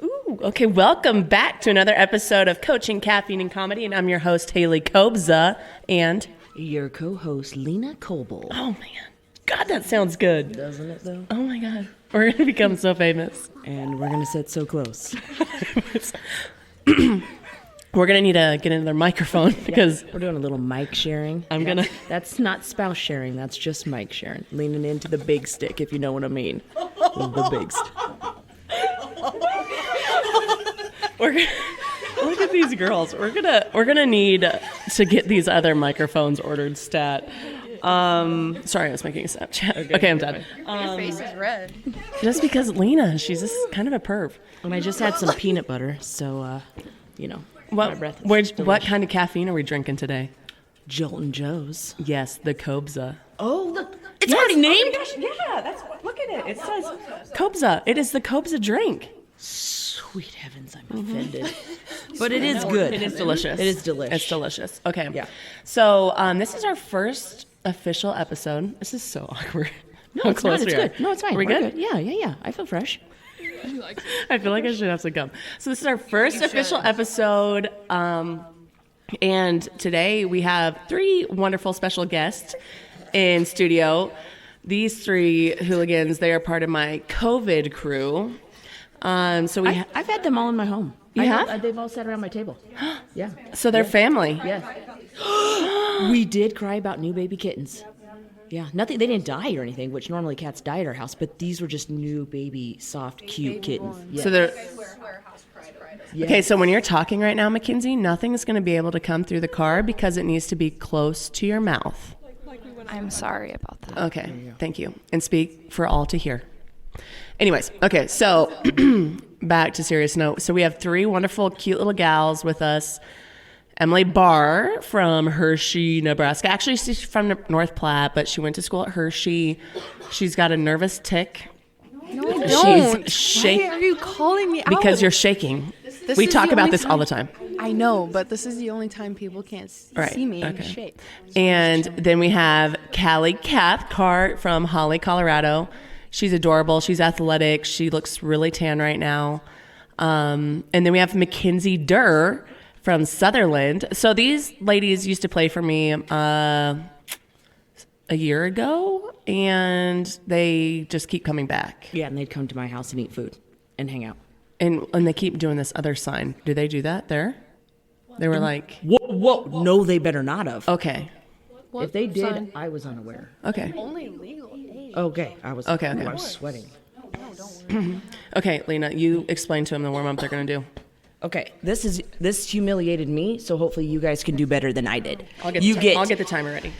Ooh, okay, welcome back to another episode of Coaching Caffeine and Comedy, and I'm your host, Haley Kobza, and your co-host, Lena Says. Oh, man. God, that sounds good. Doesn't it, though? Oh, my God. We're going to become so famous. And we're going to sit so close. We're going to need to get another microphone because... We're doing a little mic sharing. That's not spouse sharing. That's just mic sharing. Leaning into the big stick, if you know what I mean. The big stick. Look at these girls. We're gonna need to get these other microphones ordered stat. Sorry, I was making a Snapchat. Okay, I'm done. Your face is red. Just because Lena, she's just kind of a perv. And I just had some peanut butter, so my breath is What kind of caffeine are we drinking today? Joltin' Joe's. Yes, the Kobza. Oh, look. It's already named? Yeah, look at it. It says Kobza. It is the Kobza drink. Sweet heavens, I'm offended. But it is good. It is delicious. It is delicious. It's delicious. Okay. Yeah. So this is our first official episode. This is so awkward. No, it's not. It's good. No, it's fine. We're good? Yeah. I feel fresh. I feel like I should have some gum. So this is our first official episode. And today we have three wonderful special guests in studio. These three hooligans, they are part of my COVID crew. I've had them all in my home. You have? They've all sat around my table. Yeah. So they're family. Yeah. We did cry about new baby kittens. Yeah. Nothing. They didn't die or anything, which normally cats die at our house, but these were just new baby, soft, cute kittens. Yeah. So they're... Yeah. Okay, so when you're talking right now, MaKenzie, nothing is going to be able to come through the car because it needs to be close to your mouth. I'm sorry about that. Okay, thank you. And speak for all to hear. Anyways, okay, so back to serious note. So we have three wonderful, cute little gals with us. Emily Barr from Hershey, Nebraska. Actually, she's from North Platte, but she went to school at Hershey. She's got a nervous tick. No, I don't. She's Why are you calling me out? Because you're shaking. We talk about this all the time. I know, but this is the only time people can't see me in shape. And then we have Kallie Cathcart from Holly, Colorado. She's adorable. She's athletic. She looks really tan right now. And then we have MaKenzie Derr from Sutherland. So these ladies used to play for me a year ago, and they just keep coming back. Yeah, and they'd come to my house and eat food and hang out. And they keep doing this other sign. Do they do that there? They were like... Whoa. No, they better not have. Okay. What if they did, sign? I was unaware. Okay. Only legal age. Okay. I was sweating. No, don't worry. Okay, Lena, you explain to them the warm-up they're going to do. Okay, this humiliated me, so hopefully you guys can do better than I did. I'll get the timer ready.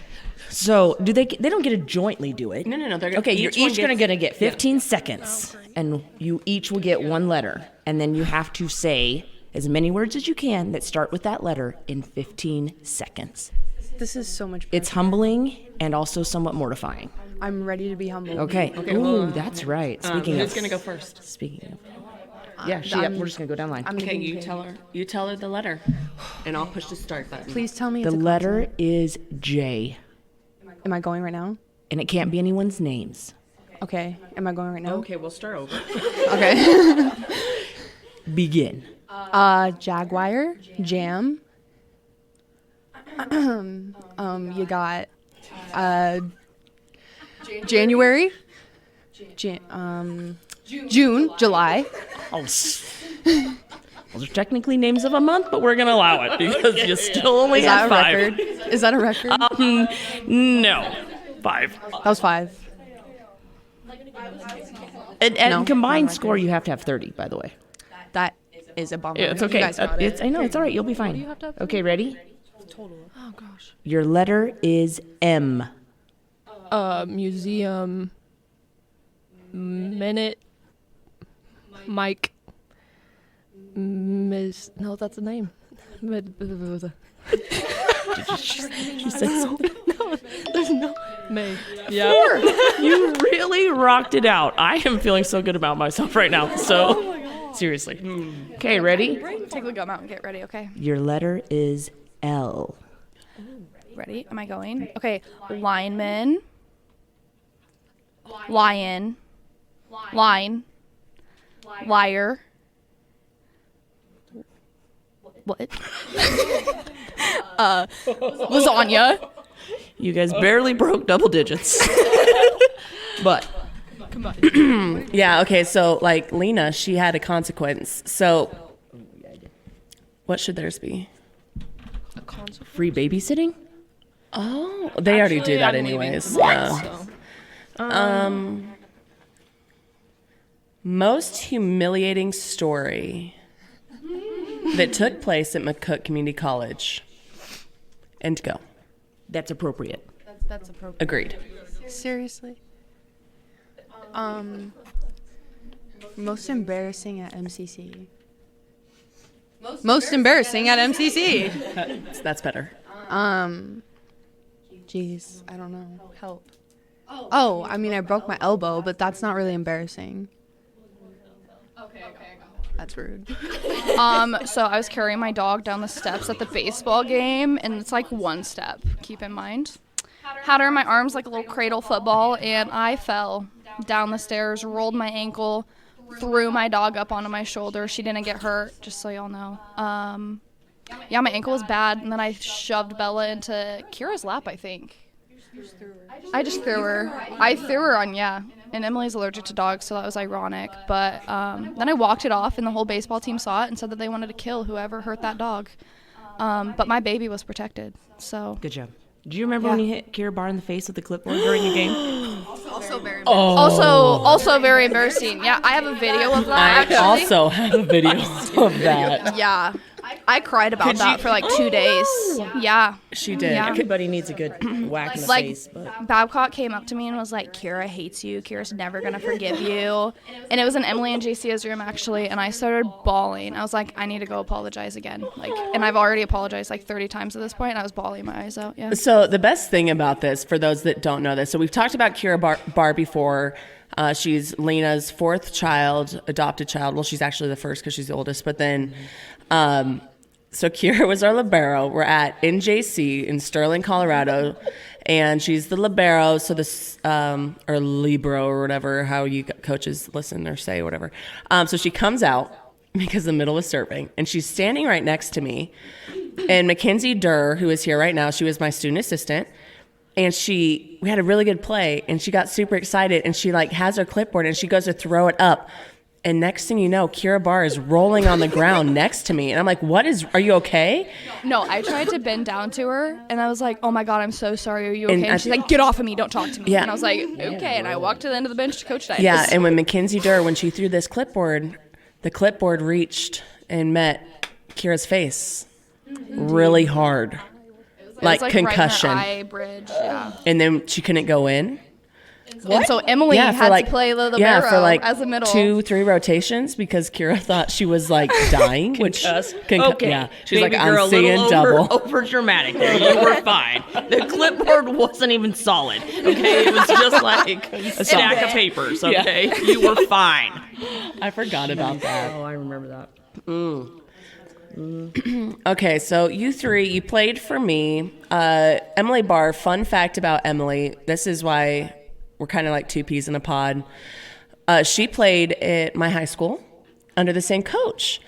So do they don't get to jointly do it? No. Okay, you're each going to get 15 seconds, and you each will get one letter, and then you have to say as many words as you can that start with that letter in 15 seconds. This is so much pressure. It's humbling and also somewhat mortifying. I'm ready to be humbled. Okay. Ooh, that's right. Speaking who's going to go first? Speaking of. Yeah, we're just going to go down line. Okay, you tell her the letter, and I'll push the start button. Please tell me the it's a letter consonant. is J. Am I going right now? And it can't be anyone's names. Okay. Am I going right now? Okay, we'll start over. Okay. Begin. Jaguar, jam. You got January, June, July. Those are technically names of a month, but we're gonna allow it because you still only have 5. Record? Is that a record? No, 5. That was 5. And No, combined not a score, record. you have to have 30, by the way. That is a bummer. Yeah, it's okay. You guys got it. I know, it's all right. You'll be fine. you have to have? Okay, ready? Total. Oh gosh. Your letter is M. Museum. Minute. Mike. Miss. No, that's a name. She said something. No, there's no. May. Yeah. You really rocked it out. I am feeling so good about myself right now. So, seriously. Okay, ready? Take the gum out and get ready, okay? Your letter is L. Ready? Am I going? Okay. Lineman. Lion. Line. Liar. What? Lasagna. You guys barely broke double digits. But. Yeah, okay, so like Lena, she had a consequence. So what should theirs be? Free babysitting? Oh, they already do that anyways. Yeah. Most humiliating story that took place at McCook Community College. And go. That's appropriate. That's appropriate. Agreed. Seriously. Most embarrassing at MCC. Most embarrassing at MCC. That's better. Jeez, I don't know. Help. Oh, I mean, I broke my elbow, but that's not really embarrassing. Okay. That's rude. So I was carrying my dog down the steps at the baseball game, and it's like one step, keep in mind. Had her in my arms like a little cradle football, and I fell down the stairs, rolled my ankle, threw my dog up onto my shoulder. She didn't get hurt, just so y'all know. Yeah, my ankle was bad, and then I shoved Bella into Kira's lap, I think. I just threw her. I threw her on, yeah. And Emily's allergic to dogs, so that was ironic. But then I walked it off, and the whole baseball team saw it and said that they wanted to kill whoever hurt that dog. But my baby was protected, so. Good job. Do you remember when you hit Kira Barr in the face with the clipboard during a game? Also very embarrassing. Also very embarrassing. Yeah, I have a video of that, I also have a video of that. Yeah. I cried about that for like 2 days. Yeah. She did. Yeah. Everybody needs a good whack in the Like, face. But. Babcock came up to me and was like, Kira hates you. Kira's never going to forgive you. And it was in Emily and JC's room, actually, and I started bawling. I was like, I need to go apologize again. And I've already apologized like 30 times at this point, and I was bawling my eyes out. Yeah. So the best thing about this, for those that don't know this, so we've talked about Kira Barr before. She's Lena's fourth child, adopted child. Well, she's actually the first because she's the oldest. But then, so Kira was our libero. We're at NJC in Sterling, Colorado, and she's the libero. So this, or libero or whatever, how you coaches listen or say whatever. So she comes out because the middle was serving, and she's standing right next to me. And MaKenzie Derr, who is here right now, she was my student assistant. And we had a really good play, and she got super excited, and she like has her clipboard, and she goes to throw it up. And next thing you know, Kira Barr is rolling on the ground next to me. And I'm like, are you okay? No, I tried to bend down to her, and I was like, oh my God, I'm so sorry. Are you okay? And she's like, get off of me. Don't talk to me. Yeah. And I was like, okay. And I walked to the end of the bench to Coach Dice. Yeah, and when MaKenzie Derr, when she threw this clipboard, the clipboard reached and met Kira's face really hard. Like concussion. Right in her eye bridge, yeah. And then she couldn't go in. And so Emily had to play the libero for like as a middle. 2-3 rotations because Kira thought she was like dying. Okay. Yeah. She's Baby like, girl, I'm seeing double. Over dramatic there. You were fine. The clipboard wasn't even solid. Okay, it was just like a stack of papers. Okay, you were fine. I forgot about that. Oh, I remember that. Okay, so you played for me. Emily Barr, fun fact about Emily. This is why we're kind of like two peas in a pod. She played at my high school under the same coach.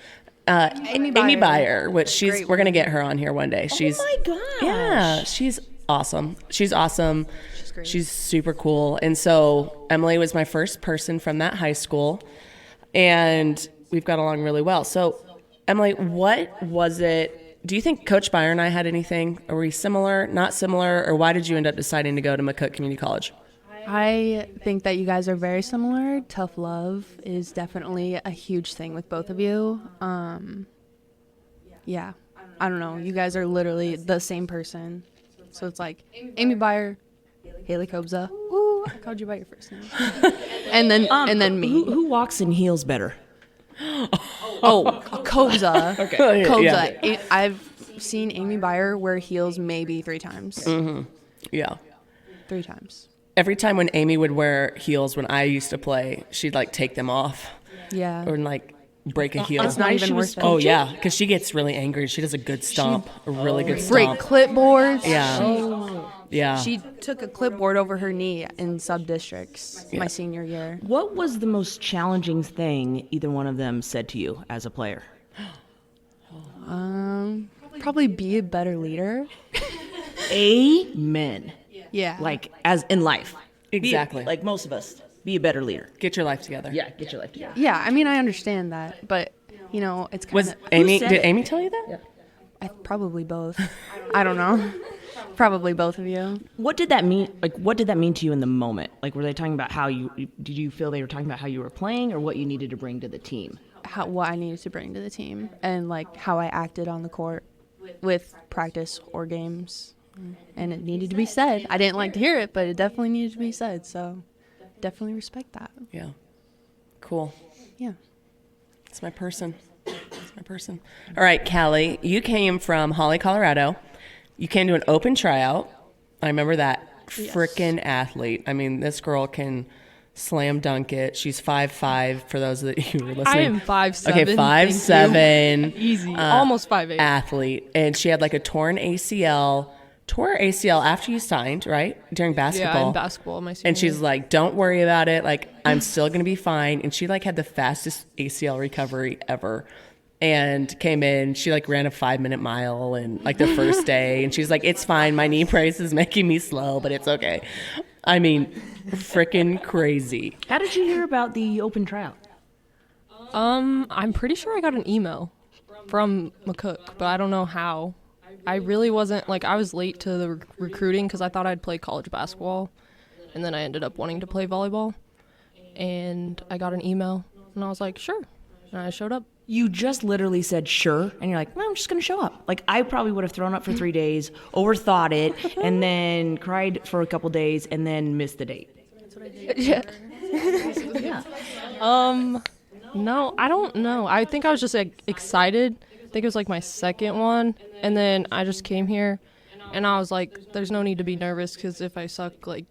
Amy Byer, which we're going to get her on here one day. Oh my gosh. Yeah, she's awesome. She's awesome. She's great. She's super cool. And so Emily was my first person from that high school, and we've got along really well. So Emily, what was it? Do you think Coach Byer and I had anything? Are we similar, not similar, or why did you end up deciding to go to McCook Community College? I think that you guys are very similar. Tough love is definitely a huge thing with both of you. Yeah, I don't know. You guys are literally the same person. So it's like Amy Byer, Haley Kobza. Ooh, I called you by your first name. and then me. Who walks in heels better? Oh, Kobza. Okay. Kobza. I've seen Amy Barr wear heels maybe 3 times. Yeah. 3 times. Every time when Amy would wear heels when I used to play, she'd like take them off Yeah. or like break a heel. It's not even worth it. Oh yeah, because she gets really angry. She does a good stomp, a really good Break stomp. clipboards. Yeah. Yeah. She took a clipboard over her knee in sub-districts my senior year. What was the most challenging thing either one of them said to you as a player? Probably be a better leader. Amen. Yeah. Like, as in life. Exactly. Like most of us. Be a better leader. Get your life together. Yeah, get your life together. Yeah, I mean, I understand that, but, you know, it's kind Was of... Amy? said Did it? Amy tell you that? Probably both. I don't know. Probably both of you. What did that mean? Like, what did that mean to you in the moment? Like, were they talking about how you, did you feel they were talking about how you were playing or what you needed to bring to the team? What I needed to bring to the team and, like, how I acted on the court with practice or games. And it needed to be said. I didn't like to hear it, but it definitely needed to be said, so definitely respect that. Yeah. Cool. Yeah. It's my person. It's my person. All right, Kallie, you came from Holly, Colorado. You came to an open tryout. I remember that. Frickin' athlete. I mean, this girl can slam dunk it. She's 5'5", for those that you were listening. I am 5'7". Okay, 5'7". Easy. Almost 5'8". Athlete. And she had like a torn ACL. Tore her ACL after you signed, right? During basketball. Yeah, in basketball, my senior And she's year. like, don't worry about it. Like, I'm still going to be fine. And she like had the fastest ACL recovery ever. And came in, she like ran a 5-minute mile and like the first day. And she's like, it's fine. My knee brace is making me slow, but it's okay. I mean, freaking crazy. How did you hear about the open tryout? I'm pretty sure I got an email from McCook, but I don't know how. I really wasn't, like, I was late to the recruiting because I thought I'd play college basketball, and then I ended up wanting to play volleyball, and I got an email, and I was like, sure, and I showed up. You just literally said sure, and you're like, well, I'm just going to show up. Like, I probably would have thrown up for 3 days, overthought it, and then cried for a couple days, and then missed the date. Yeah. Yeah. No, I don't know. I think I was just like, excited. I think it was like my second one, and then I just came here, and I was like, there's no need to be nervous because if I suck, like,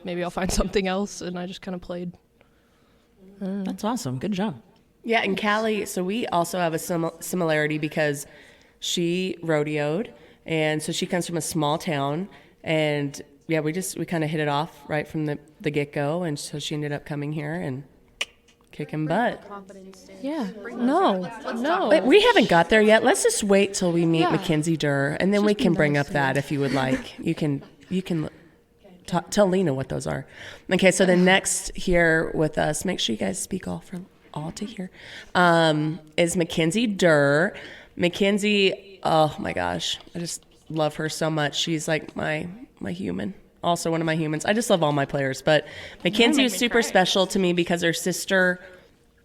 maybe I'll find something else, and I just kind of played. That's awesome. Good job. Yeah, and Kallie, so we also have a similarity because she rodeoed, and so she comes from a small town, and yeah, we kind of hit it off right from the get-go, and so she ended up coming here and kicking butt. Yeah. No. But we haven't got there yet. Let's just wait till we meet Yeah. MaKenzie Derr, and then we can bring up that if you would like. You can tell Lena what those are. Okay, so the next here with us, make sure you guys speak all to hear, is MaKenzie Derr. MaKenzie, oh my gosh, I just love her so much. She's like my human. Also one of my humans. I just love all my players, but MaKenzie is super special to me because her sister,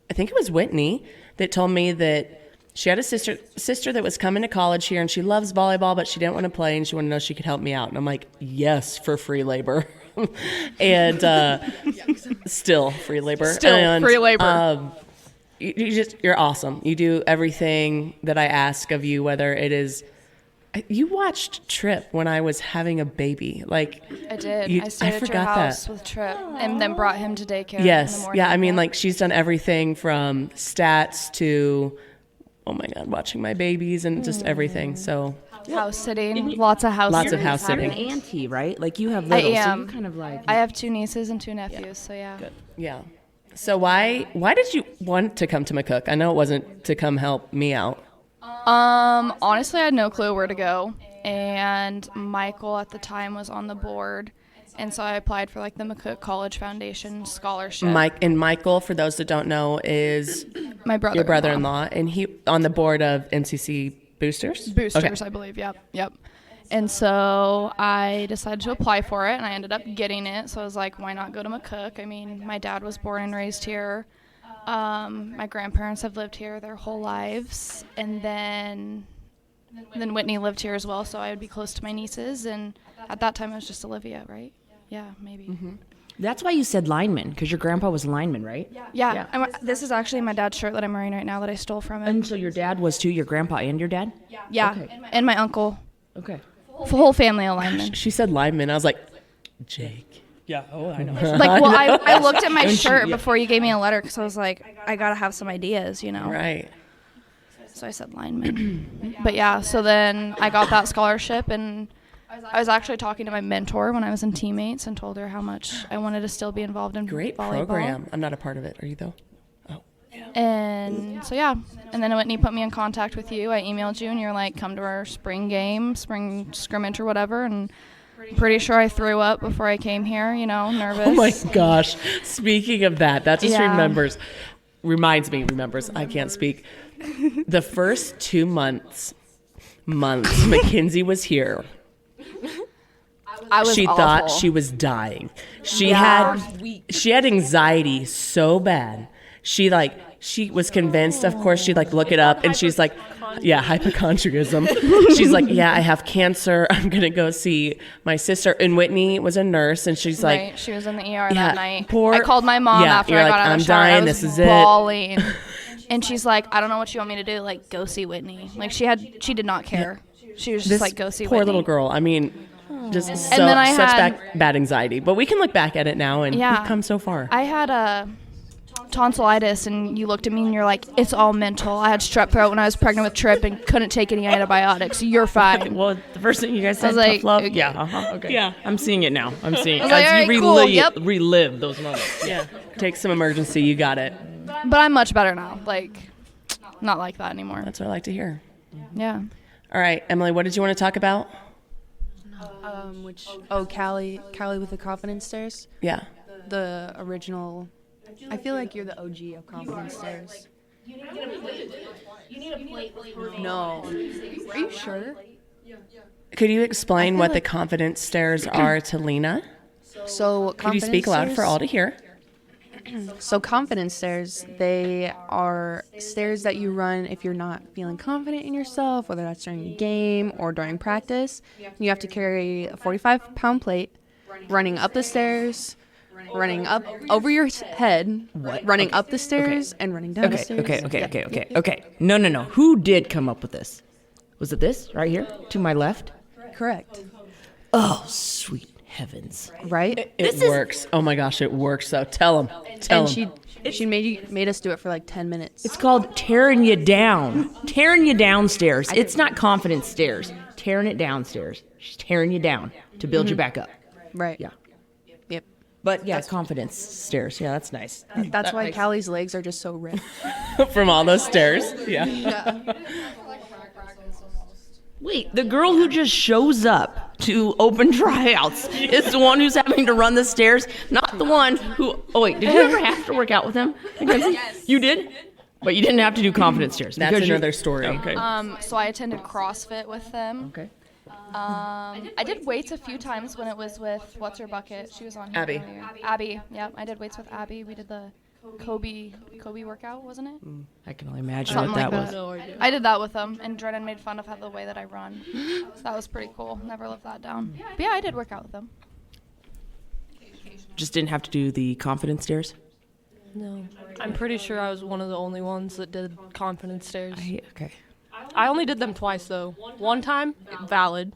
I think it was Whitney, that told me that she had a sister that was coming to college here, and she loves volleyball, but she didn't want to play, and she wanted to know if she could help me out. And I'm like, yes, for free labor. And still free labor. Free labor. You're awesome. You do everything that I ask of you, whether it is. You watched Trip when I was having a baby. Like I did. I stayed at your forgot house that. with Trip and then brought him to daycare. in the Yes. morning. Yeah. I mean, like she's done everything from stats to, oh my God, watching my babies and just everything. So House sitting. Lots of house Lots of sitting. house You're an sitting. auntie, right? Like, you have I little, so am. you kind of like... I have 2 nieces and 2 nephews, so yeah. yeah. So why did you want to come to McCook? I know it wasn't to come help me out. Honestly, I had no clue where to go, and Michael at the time was on the board, and so I applied for like the McCook College Foundation scholarship. Michael, for those that don't know, is My brother. your brother-in-law, and he on the board of MCC Boosters. Boosters, Okay. I believe. Yep. And so I decided to apply for it, and I ended up getting it. So I was like, why not go to McCook? I mean, my dad was born and raised here. My grandparents have lived here their whole lives, and then Whitney lived here as well, so I would be close to my nieces. And at that time, it was just Olivia, right? Yeah, maybe. Mm-hmm. That's why you said lineman, because your grandpa was a lineman, right? Yeah. This is actually my dad's shirt that I'm wearing right now that I stole from him. And so your dad was too, your grandpa and your dad? Yeah, Okay. and my uncle. Okay. Whole family of linemen. She said lineman. I was like, Jake. Yeah, I know. Like, well, I looked at my shirt before you gave me a letter because I was like, I got to have some ideas, you know? Right. So I said lineman. But yeah, so then I got that scholarship, and I was actually talking to my mentor when I was in teammates and told her how much I wanted to still be involved in Great volleyball. program. I'm not a part of it. Are you though? Oh. And so yeah, and then Whitney put me in contact with you. I emailed you, and you're like, come to our spring game, spring scrimmage or whatever, and I'm pretty sure I threw up before I came here, you know, nervous. Oh my gosh. Speaking of that just Yeah. remembers. I can't speak. The first 2 months, MaKenzie was here. I was She awful. thought she was dying. She had anxiety so bad. She was convinced, of course, she'd look it up, and she's like, yeah, hypochondriacism. She's like, yeah, I have cancer. I'm going to go see my sister. And Whitney was a nurse, and she's like, Right, she was in the ER Yeah, that night. poor- I called my mom Yeah, after you're I got like, out of I'm the shower. dying, I was this is it. bawling. And she's like, I don't know what you want me to do. Like, go see Whitney. Like, she did not care. She was just this like, go see poor Whitney. little girl. I mean, just then I such had- bad anxiety. But we can look back at it now, and Yeah. we've come so far. I had tonsillitis, and you looked at me and you're like, it's all mental. I had strep throat when I was pregnant with Trip and couldn't take any antibiotics. You're fine. Well, the first thing you guys said, was like, tough love. okay. Yeah, okay. Yeah. I'm seeing it now. I'm seeing it. was like, As you all right, cool, relive those moments. Yeah. Take some emergency. You got it. But I'm much better now. Like, not like that anymore. That's what I like to hear. Yeah. All right, Emily, what did you want to talk about? Kallie with the confidence stairs. Yeah. The original. I feel like you're the OG of confidence stairs. No. Are you sure? Could you explain what the confidence stairs are to Lena? So Could you speak loud for all to hear? So confidence stairs, they are stairs that you run if you're not feeling confident in yourself, whether that's during a game or during practice. You have to carry a 45-pound plate, running up the stairs, running up over your head, running up the stairs, and running down the stairs. Okay. No. Who did come up with this? Was it this right here to my left? Correct. Oh, sweet heavens. Right? It works. Oh my gosh, it works. So tell them. And she made us do it for like 10 minutes. It's called tearing you down. Tearing you downstairs. It's not confidence stairs. Tearing it downstairs. She's tearing you down to build you back up. Right. Yeah. Yep. But yeah, confidence stairs. Yeah, that's nice. That's why Callie's legs are just so ripped. From all those stairs. Yeah. Wait, the girl who just shows up to open tryouts is the one who's having to run the stairs, not the one who. Oh wait, did you ever have to work out with him? Yes. You did, but you didn't have to do confidence stairs. That's because another story. Okay. So I attended CrossFit with them. Okay. I did weights a few times when it was with what's her bucket. She was on here Abby. earlier. Abby. Yep, I did weights with Abby. We did the Kobe workout, wasn't it? I can only imagine Something what that like was. that. No idea. I did that with them, and Drennan made fun of the way that I run. So that was pretty cool. Never lived that down. But yeah, I did work out with them. Just didn't have to do the confidence stairs. No. I'm pretty sure I was one of the only ones that did confidence stairs. Okay. I only did them twice, though. One time, valid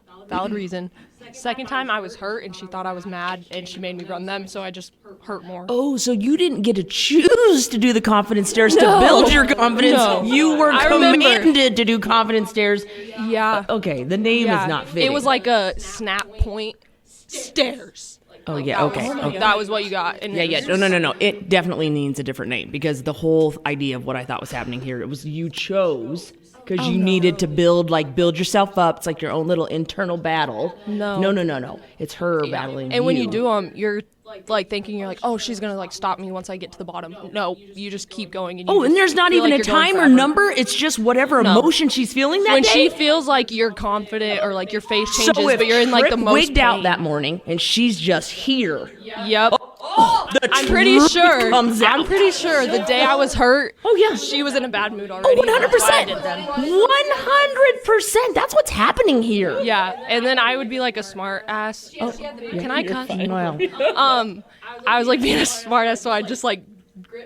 reason. Second time, I was hurt, and she thought I was mad, and she made me run them, so I just hurt more. Oh, so you didn't get to choose to do the confidence stairs to build your confidence. No. You were I remember. commanded to do confidence stairs. Yeah. Okay, the name is not fitting. It was like a snap point stairs. Oh yeah. Okay. Okay. That was what you got. And it was No. It definitely needs a different name because the whole idea of what I thought was happening here, it was you chose because you needed to build yourself up. It's like your own little internal battle. No. It's her battling And you. when you do them, you're like thinking you're like, oh, she's gonna like stop me once I get to the bottom. No, you just keep going. And you and just there's not feel even like a you're going time or forever. number. It's just whatever emotion she's feeling that When day. she feels like you're confident or like your face changes, so if but you're in like the Trip most wigged out pain. that morning and she's just here. Yep. I'm pretty sure. comes out. I'm pretty sure the day I was hurt. Oh, yeah. She was in a bad mood already. 100%. 100%. That's what's happening here. Yeah, and then I would be like a smart ass. Can I cuss? Well, I was like being a smart ass, so I just like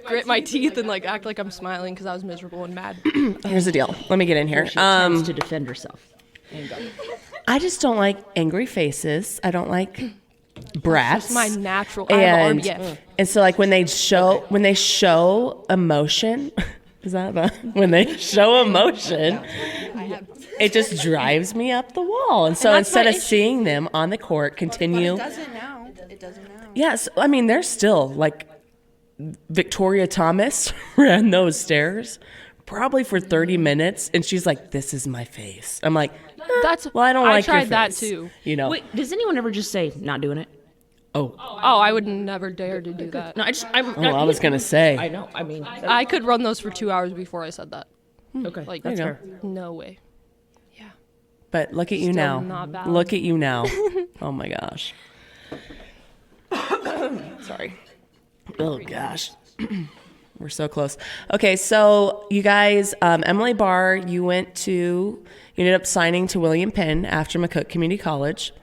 grit my teeth and like act like I'm smiling because I was miserable and mad. Here's the deal. Let me get in here. she tends to defend herself. I just don't like angry faces. I don't like brats. It's my natural. I have RBF. And so like when they show emotion, is that when they show emotion, it just drives me up the wall. And so instead of seeing them on the court continue, It doesn't now. yes, I mean they're still like Victoria Thomas ran those stairs probably for 30 minutes, and she's like, "This is my face." I'm like, well, I don't like your tried that face. too. You know. Wait, does anyone ever just say, not doing it? Oh, I would never dare to do that. No, I was gonna say. I know. I mean, I could run those for 2 hours before I said that. okay, Like, that's you go. fair. no way. But look at you Still now. not valid. Look at you now. Oh my gosh. Sorry. Oh gosh. We're so close. Okay, so you guys, Emily Barr, you ended up signing to William Penn after McCook Community College.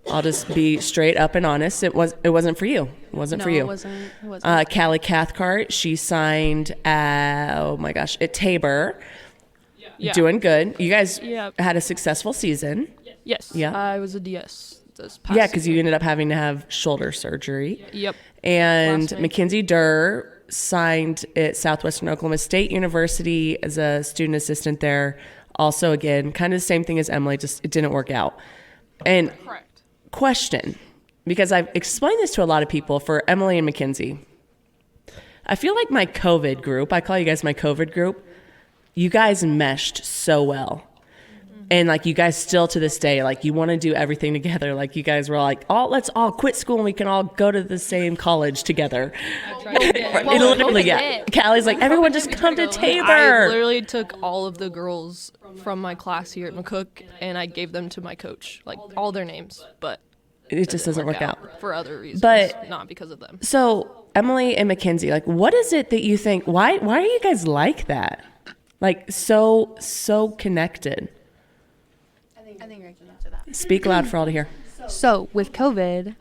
I'll just be straight up and honest. It wasn't for you. It wasn't for you. It wasn't. Kallie Cathcart, she signed at Tabor. Yeah. Doing good. You guys Yeah. had a successful season. Yes. Yeah. I was a DS this past Yeah, because you season. ended up having to have shoulder surgery. Yep. And Last night. MaKenzie Derr signed at Southwestern Oklahoma State University as a student assistant there. Also, again, kind of the same thing as Emily, just it didn't work out. And question, because I've explained this to a lot of people for Emily and MaKenzie. I feel like my COVID group, I call you guys my COVID group, you guys meshed so well. And like you guys still to this day, like you want to do everything together. Like you guys were like, let's all quit school and we can all go to the same college together. Literally, yeah. Callie's like, everyone just come to I Tabor. literally took all of the girls from my class here at McCook and I gave them to my coach, like all their names, but It just doesn't work out. for other reasons, But- not because of them. So Emily and MaKenzie, like, what is it that you think? Why are you guys like that? Like so connected. I think I can answer that. Speak loud for all to hear. So with COVID,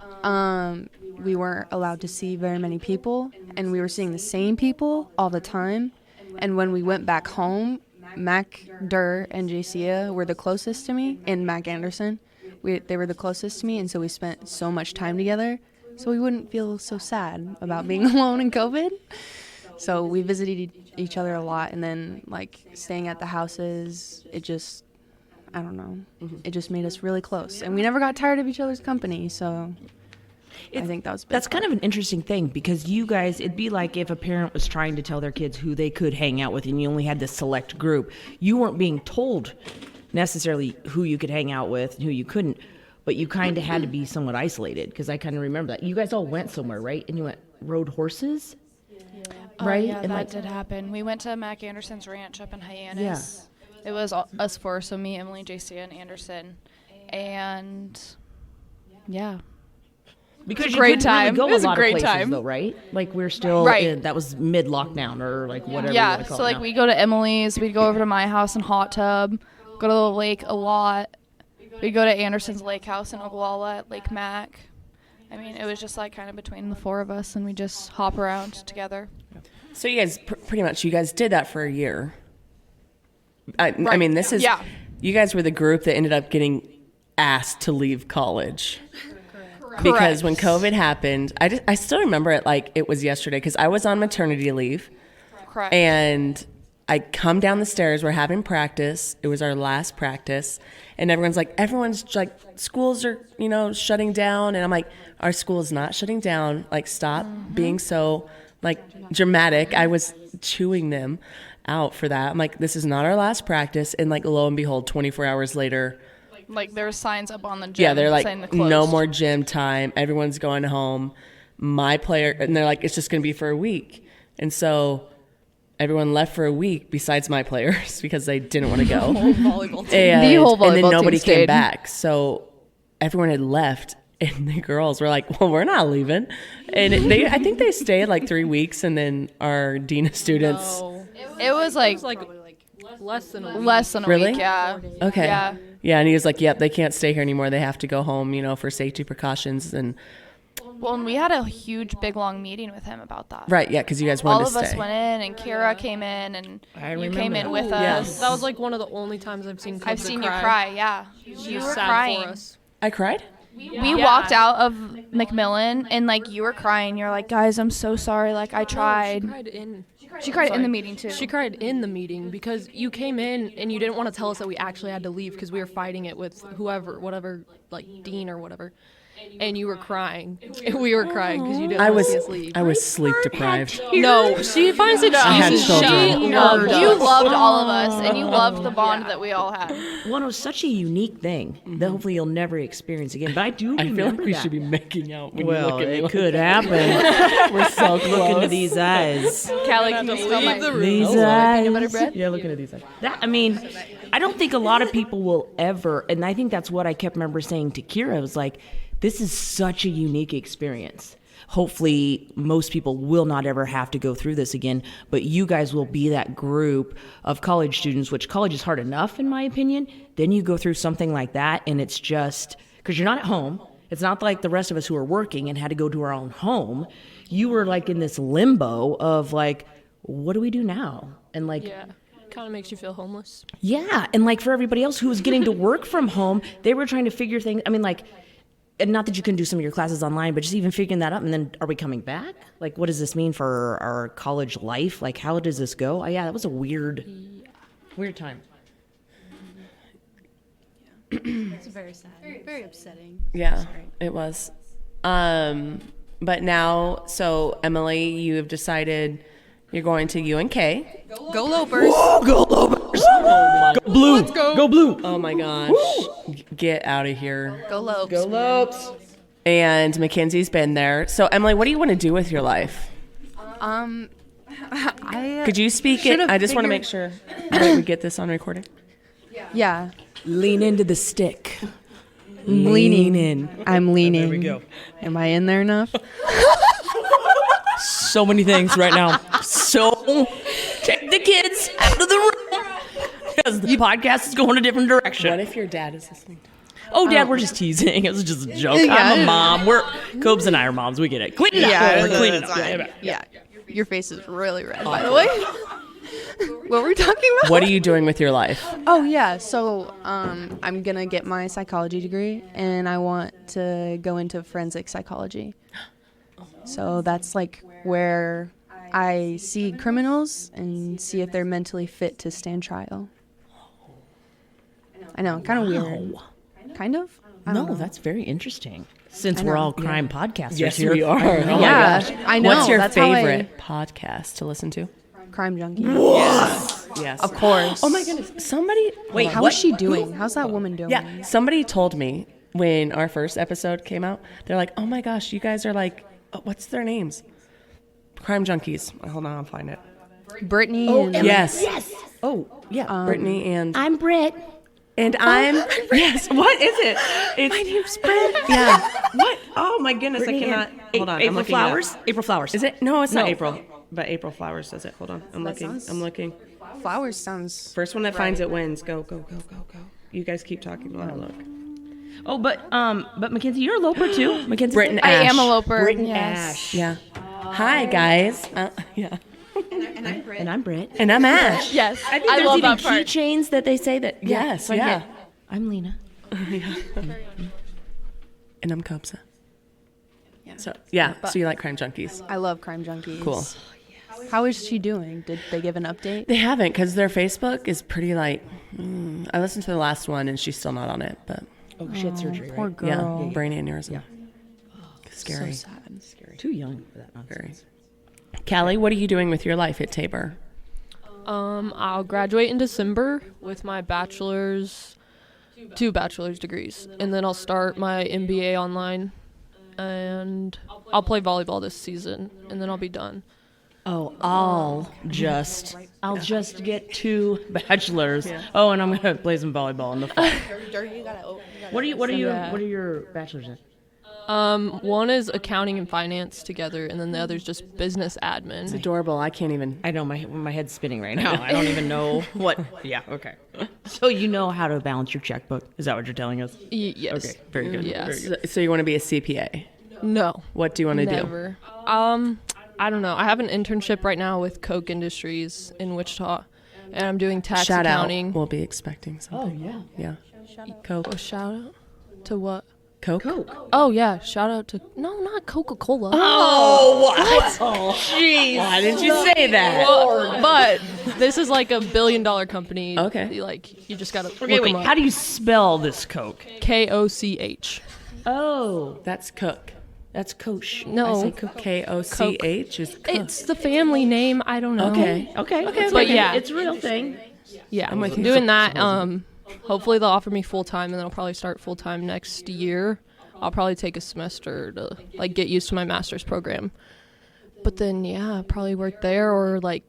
we weren't allowed to see very many people, and we were seeing the same people all the time. And when we went back home, Mac, Derr, and Jacia were the closest to me, and Mac Anderson. They were the closest to me, and so we spent so much time together, so we wouldn't feel so sad about being alone in COVID. So we visited each other a lot, and then like staying at the houses, it just, I don't know, it just made us really close, and we never got tired of each other's company. So I think that was a big That's kind of an interesting thing because you guys, it'd be like if a parent was trying to tell their kids who they could hang out with and you only had this select group. You weren't being told necessarily who you could hang out with and who you couldn't, but you kind of had to be somewhat isolated because I kind of remember that. You guys all went somewhere, right? And you rode horses? Right? Yeah, And that like, did happen. We went to Mac Anderson's ranch up in Hyannis. It was us four, so me, Emily, JC, and Anderson. And yeah. because you great couldn't time. really go It was a a lot great of places time. though, right? Like we're still Right. that was mid-lockdown or like whatever you Yeah, want to call so it like now. we go to Emily's, we'd go over to my house in Hot Tub, go to the lake a lot. We'd go to Anderson's lake house in Oglala at Lake Mac. I mean, it was just like kind of between the four of us, and we just hop around together. So you guys, pretty much, you guys did that for a year. I mean, this is, Yeah. you guys were the group that ended up getting asked to leave college. Because when COVID happened, I still remember it like it was yesterday because I was on maternity leave. Correct. And I come down the stairs, we're having practice. It was our last practice. And everyone's like, schools are, shutting down. And I'm like, our school is not shutting down. Like, stop being so, dramatic. I was chewing them out for that. I'm like, this is not our last practice. And, lo and behold, 24 hours later, Like there were signs up on the gym. yeah, they're like, saying to close. no more gym time. Everyone's going home. My player, and they're like, it's just going to be for a week. And so everyone left for a week besides my players because they didn't want to go. Volleyball team. And, The whole and then volleyball nobody team came stayed. back. So everyone had left. And the girls were like, well, we're not leaving. And I think they stayed like 3 weeks, and then our dean of students. No. It was like Less than a week. less than a Really? week. Yeah. Okay. Yeah. Yeah, and he was like, yep, they can't stay here anymore. They have to go home, for safety precautions. And Well, and we had a huge, big, long meeting with him about that. right, yeah, because you guys All wanted of to us stay. went in, and Kira came in, and I you remember came in that. with Yeah. us. That was like one of the only times I've seen Kobza I've seen cry. you cry. Yeah, She you was were sad crying. for us. I cried? We walked out of Macmillan, and like you were crying. You're like, guys, I'm so sorry. Like I tried. She cried in the meeting too. She cried in the meeting because you came in and you didn't want to tell us that we actually had to leave because we were fighting it with whatever, like dean or whatever. And you were crying. And we were crying because you didn't I want was to see us leave. I was sleep deprived. No, she finds it had cheesy. children. She No, loved you us. loved all of us, and you loved the bond that we all had. Well, it was such a unique thing that hopefully you'll never experience again. But I do I remember feel like we that. should be making out when you Well, look at me. it like could that. happen. We're so close. Look into these eyes. Callie, can you smell my These peanut eyes. butter bread? Yeah, looking at these eyes. I mean, I don't think a lot of people will ever, and I think that's what I kept remember saying to Kira. It was like, this is such a unique experience. Hopefully, most people will not ever have to go through this again, but you guys will be that group of college students, which college is hard enough, in my opinion. Then you go through something like that, and it's just, because you're not at home. It's not like the rest of us who are working and had to go to our own home. You were like in this limbo of like, what do we do now? And like, Yeah. Kind of makes you feel homeless. yeah, and like for everybody else who was getting to work from home, they were trying to figure things. I mean, like, and not that you can do some of your classes online, but just even figuring that out. And then, are we coming back? Like, what does this mean for our college life? Like, how does this go? Yeah, that was a weird time. It's very sad. Very upsetting. Yeah, it was. But now, so Emily, you have decided you're going to UNK. Go Lopers. Oh, go Lopers! Go blue! Go blue! Oh my gosh. Get out of here. Go Lopes. Go Lopes! And Mackenzie's been there. So, Emily, what do you want to do with your life? I Could you speak it? should've I just want to figured- make sure that we get this on recording. yeah. Lean into the stick. Leaning in. I'm leaning. There we go. Am I in there enough? So many things right now. So, take the kids out of the room because the podcast is going a different direction. What if your dad is listening? Oh, Dad, we're just teasing. It was just a joke. Yeah. I'm a mom. Kobza and I are moms. We get it. Clean it up. We're cleaning up. Yeah. Your face is really red, by the way. What were we talking about? What are you doing with your life? Oh yeah, so I'm gonna get my psychology degree, and I want to go into forensic psychology. So that's like where I see criminals and see if they're mentally fit to stand trial. I know, kind of weird. Kind of. I don't No, know. that's very interesting. Since I we're know. all crime podcasters Yes, here. we are. Oh my Yeah, gosh. I know. What's your That's how I- favorite podcast to listen to? Crime junkie. Yes. Of course. Oh my goodness. Somebody. Wait, How what? is she doing? How's that woman doing? Yeah. Somebody told me when our first episode came out, they're like, oh my gosh, you guys are like, what's their names? Crime junkies. Hold on, I'll find it. Brittany and Yes. Oh, yeah. Brittany and I'm Britt. I'm yes. What is it? It's, my name's Britt. Yeah. What? Oh my goodness, I cannot. Hold on. I'm April looking it up. Flowers? April Flowers. Is it? No, it's not No. April. But April Flowers does it. Hold on. I'm looking. sounds- I'm looking. Flowers sounds. First one that finds it wins. Go, go, go, go, go. You guys keep talking while I look. Oh, but MaKenzie, you're a loper too. MaKenzie. Brit and I Ash. am a loper. Brit and yes. Ash. Yeah. Hi guys. Yeah. And I'm Britt. And I'm Ash. Yes. I, There's love even that part. keychains that they say that. Yes, so I yeah. get, I'm Lena. And I'm Kobza. So yeah. So you like crime junkies? I love crime junkies. Cool. How is she doing? Did they give an update? They haven't because their Facebook is pretty like. I listened to the last one and she's still not on it, but Oh, she had surgery, Poor right? girl. yeah, brain aneurysm. Scary. So sad. Too young for that Very. nonsense. Callie, what are you doing with your life at Tabor? I'll graduate in December with my bachelor's, 2 bachelor's degrees, and then I'll start my MBA online, and I'll play volleyball this season, and then I'll be done. Oh, I'll just get 2 bachelors. Oh, and I'm gonna play some volleyball in the fall. What are your bachelors in? One is accounting and finance together, and then the other is just business admin. It's adorable. I can't even. I know my head's spinning right now. I don't even know what. Yeah. Okay. So you know how to balance your checkbook? Is that what you're telling us? Yes. Okay. Very good. Yes. Very good. So you want to be a CPA? No. What do you want to do? Never. I don't know. I have an internship right now with Coke Industries in Wichita, and I'm doing tax Shout accounting. out. We'll be expecting something. Oh yeah. Yeah. Coke. Oh, shout out to what? Coke. Oh yeah, shout out to not Coca-Cola. Oh what? Jeez. Why didn't you say that? But this is like $1 billion company. Okay. Like you just gotta Okay, look wait. them up. How do you spell this Coke? Koch. Oh, That's Cook. that's Coach. No, I say Coke. Koch is Cook. it's the family name. I don't know. Okay. But yeah, it's a real thing. yeah, I'm with you. doing that. Hopefully they'll offer me full time, and then I'll probably start full time next year. I'll probably take a semester to like get used to my master's program. But then yeah, probably work there or like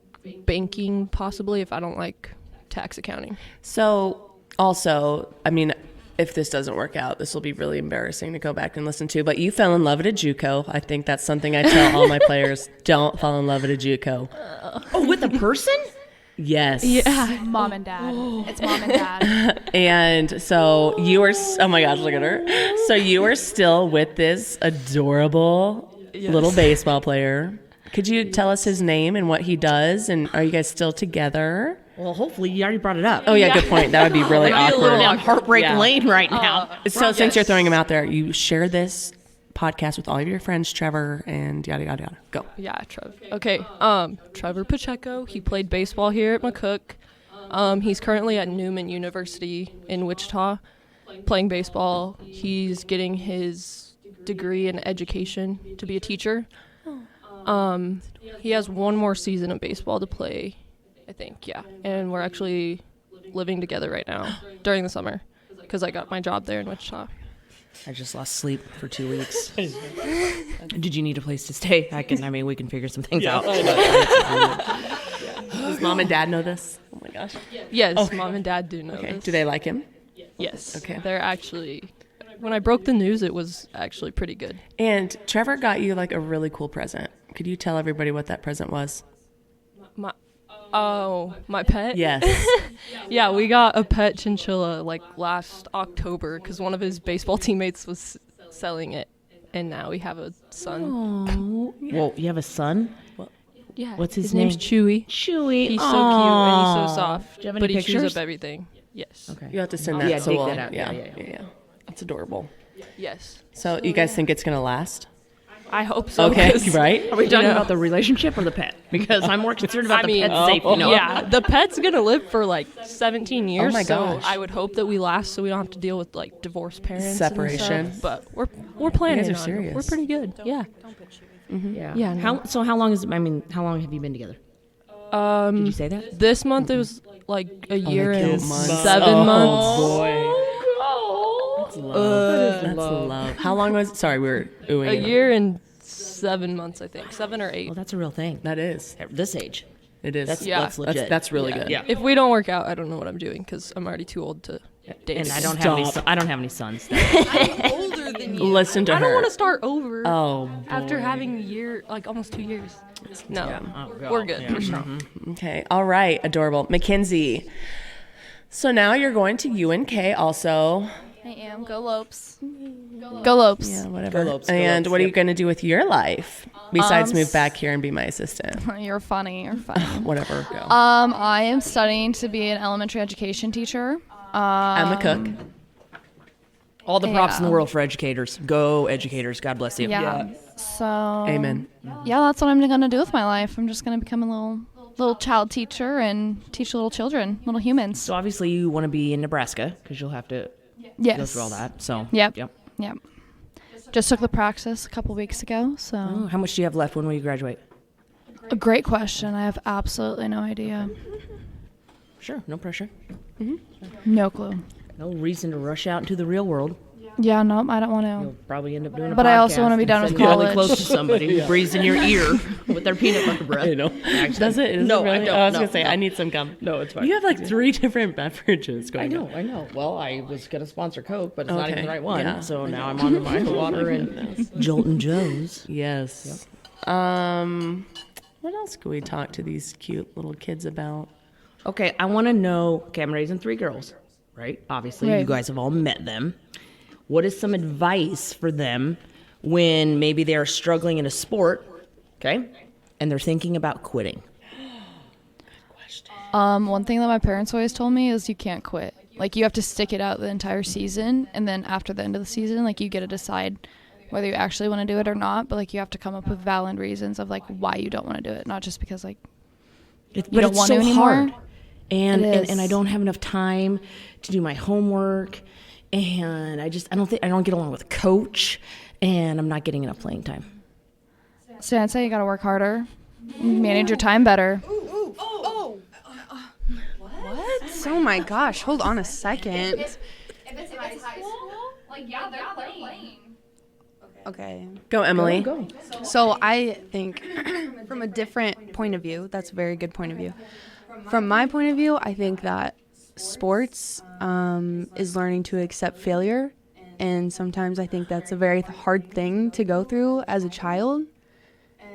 banking possibly if I don't like tax accounting. So also, I mean, if this doesn't work out, this will be really embarrassing to go back and listen to. But you fell in love at a JUCO. I think that's something I tell all my players: don't fall in love at a JUCO. Oh, with a person? Yes. Yeah. Mom and dad. It's mom and dad. And so you were, oh my gosh, look at her. So you were still with this adorable little baseball player. Could you tell us his name and what he does? And are you guys still together? Well, hopefully you already brought it up. Oh yeah, good point. That would be really I'm a little awkward. down heartbreak Yeah. lane right now. So since you're throwing him out there, you share this podcast with all of your friends, Trevor, and yada, yada, yada. Go. Yeah, Trev. Okay, Trevor Pacheco. He played baseball here at McCook. He's currently at Newman University in Wichita playing baseball. He's getting his degree in education to be a teacher. He has one more season of baseball to play, I think, yeah. And we're actually living together right now during the summer because I got my job there in Wichita. I just lost sleep for 2 weeks. Did you need a place to stay? We can figure some things out. Does mom and dad know this? Oh my gosh. Yes, Mom and Dad do know Okay. this. Do they like him? Yes. Okay. They're actually, when I broke the news, it was actually pretty good. And Trevor got you like a really cool present. Could you tell everybody what that present was? My pet? Yes. Yeah, we got a pet chinchilla like last October because one of his baseball teammates was selling it, and now we have a son. Oh, well, you have a son? Yeah. What's his name's name? Chewy. Chewy. He's so cute and he's so soft. Do you have any but he pictures? chews up everything. Yes. Okay. You have to send that. Yeah, so dig we'll- that out. Yeah. Yeah. That's adorable. Yes. So you guys think it's going to last? I hope so. Okay, 'cause, right? Are we talking know, about the relationship or the pet? Because I'm more concerned about I mean, the pet's safety. No. Yeah, the pet's gonna live for like 17 years. my so gosh. I would hope that we last, so we don't have to deal with like divorced parents, and Separation. stuff. But we're planning are on it. serious. We're pretty good. Yeah. Yeah. Yeah, no. How long is? How long have you been together? Did you say that? This month it was like a year and kill months. 7 months. Boy. That's love. That's love. How long was it? Sorry, we were oohing. A it. year and 7 months, I think. 7 or 8. Well, that's a real thing. That is. At this age. It is. That's- Yeah. that's legit. That's really good. Yeah. If we don't work out, I don't know what I'm doing because I'm already too old to date. And I don't have any. Stop. I don't have any sons. older than you. Listen to I her. don't want to start over Oh, after having a year, like almost 2 years. No, God. we're good. We're strong. okay. All right. Adorable. MaKenzie. So now you're going to UNK also. I am. Go Lopes. Go Lopes. Yeah, whatever. Go Lopes, go And Lopes, what are you yep. going to do with your life besides move back here and be my assistant? You're funny. You're funny. Whatever. Go. I am studying to be an elementary education teacher. I'm a cook. All the props in the Yeah. world for educators. Go educators. God bless you. Yeah. So. Amen. Yeah, that's what I'm gonna do with my life. I'm just gonna become a little child teacher and teach little children, little humans. So obviously you want to be in Nebraska because you'll have to Yes. go through all that. So. Yep. Yep. Yep. Just took the praxis a couple weeks ago. So. Oh, how much do you have left? When will you graduate? A great question. I have absolutely no idea. Sure. No pressure. No clue. No reason to rush out into the real world. Yeah, no, I don't want You'll to. probably end up doing a But I also podcast wanna be done and with sitting really college. close to somebody who breathes in your ear with their peanut butter breath. You know? Does it? Is No, it really? I don't. I was No, gonna say no. I need some gum. No, it's fine. You have like 3 different beverages I going on. know. Well, I was going to sponsor Coke, but it's not even Okay, the right one. yeah. So now I'm on to my water and Joltin' Joe's. Yes. What else could we talk to these cute little kids about? Okay, I want to know. Okay, I'm raising 3 girls, right? Obviously, you Right. guys have all met them. What is some advice for them when maybe they are struggling in a sport, okay, and they're thinking about quitting? One thing that my parents always told me is you can't quit. Like, you have to stick it out the entire season, and then after the end of the season, like, you get to decide whether you actually want to do it or not. But like, you have to come up with valid reasons of like why you don't want to do it, not just because like But don't it's want so to anymore? hard. And, It and I is. don't have enough time to do my homework, and I don't get along with a coach, and I'm not getting enough playing time. So I'd say you got to work harder, manage your time better. What? Oh my gosh, hold on a second. If it's high school, like they're playing. Okay. Go, Emily. Go. So I think from a different point of view, that's a very good point of view. From my point of view, I think that sports is learning to accept failure. And sometimes I think that's a very hard thing to go through as a child.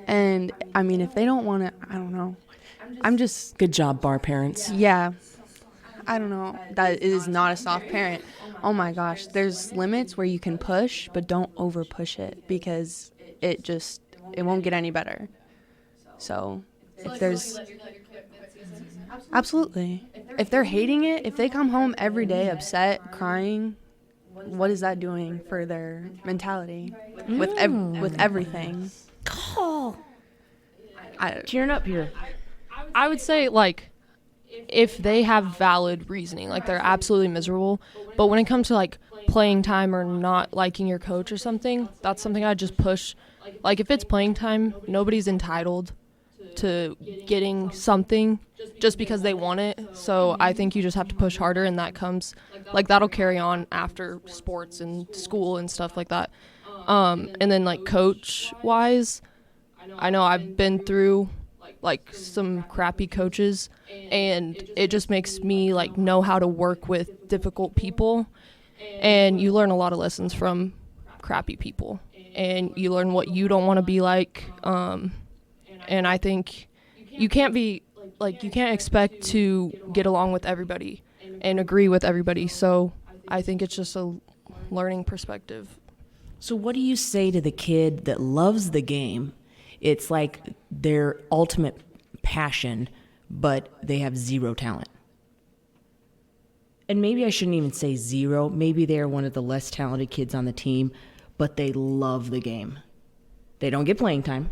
And I mean, if they don't want to, I don't know. I'm just, Good job, Barr parents. yeah. I don't know. That is not a soft parent. Oh my gosh. There's limits where you can push, but don't over push it because it won't get any better. So if there's, absolutely. If they're hating it, if they come home every day upset, crying, what is that doing for their mentality with everything? Cheering up here. I would say, like, if they have valid reasoning, like they're absolutely miserable, but when it comes to like playing time or not liking your coach or something, that's something I just push. Like, if it's playing time, nobody's entitled to getting something just because they want it. So I think you just have to push harder, and that comes, like, that'll carry on after sports and school and stuff like that. And then, like, coach wise, I know I've been through like some crappy coaches, and it just makes me like know how to work with difficult people, and you learn a lot of lessons from crappy people, and you learn what you don't want to be like. And I think you can't expect to get along with everybody and agree with everybody. So I think it's just a learning perspective. So what do you say to the kid that loves the game? It's like their ultimate passion, but they have 0 talent. And maybe I shouldn't even say 0. Maybe they're one of the less talented kids on the team, but they love the game. They don't get playing time.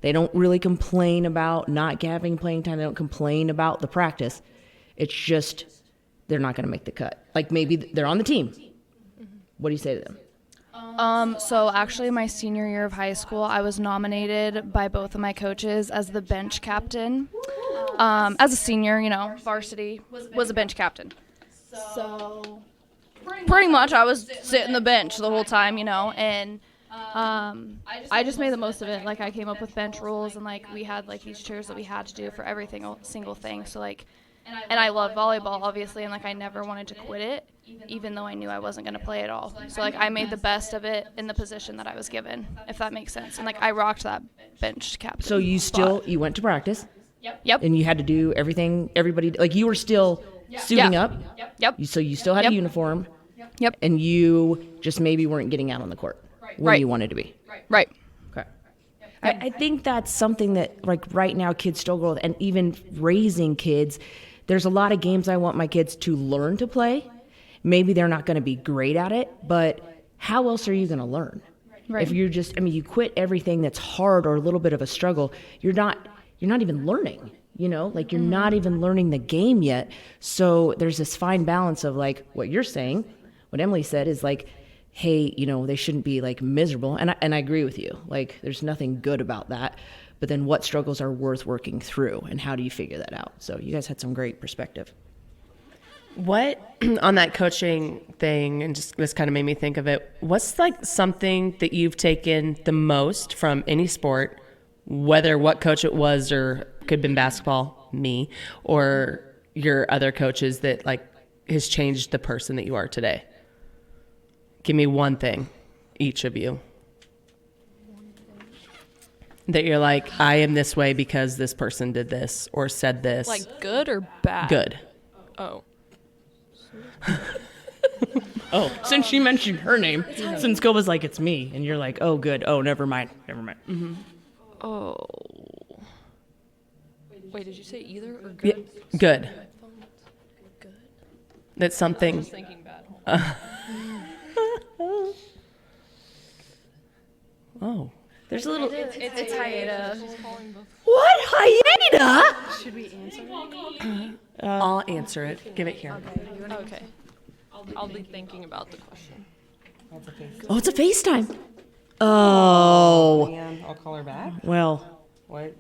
They don't really complain about not having playing time. They don't complain about the practice. It's just they're not going to make the cut. Like, maybe they're on the team. What do you say to them? So actually my senior year of high school, I was nominated by both of my coaches as the bench captain. As a senior, varsity was a bench captain. So pretty much I was sitting the bench the whole time, and I just made the most of it. Like, I came up with bench rules, and like we had like these chairs that we had to do for every single thing. So like, and I love volleyball, obviously, and like I never wanted to quit it, even though I knew I wasn't going to play at all. So like I made the best of it in the position that I was given, if that makes sense. And like I rocked that bench captain. So you went to practice? Yep. And you had to do everything everybody, like, you were still suiting up? Yep. So you still had a uniform? Yep. And you just maybe weren't getting out on the court when Right. you wanted to be? Right. Okay. I think that's something that, like, right now kids struggle with, and even raising kids, there's a lot of games I want my kids to learn to play. Maybe they're not going to be great at it, but how else are you going to learn? Right. If you're you quit everything that's hard or a little bit of a struggle, you're not even learning, like you're not even learning the game yet. So there's this fine balance of, like, what you're saying, what Emily said is like, hey, they shouldn't be like miserable. And I agree with you. Like, there's nothing good about that. But then what struggles are worth working through, and how do you figure that out? So you guys had some great perspective. What on that coaching thing, and just this kind of made me think of it, what's like something that you've taken the most from any sport, whether what coach it was or could have been basketball, me, or your other coaches that like has changed the person that you are today? Give me one thing, each of you, that you're like, I am this way because this person did this or said this. Like good or bad? Good. Oh. Oh, since she mentioned her name, since Kobza's like, it's me, and you're like, oh, good. Oh, never mind. Mm-hmm. Oh. Wait, did you say either or Yeah, good? good. Good. That's I something. was thinking bad. Oh. There's a little. It's hiatus. What? Hyena? Should we answer? I'll answer it. Give it here. Okay. I'll be thinking about the question. Oh, it's a FaceTime. Oh. Man, I'll call her back. Well. Why?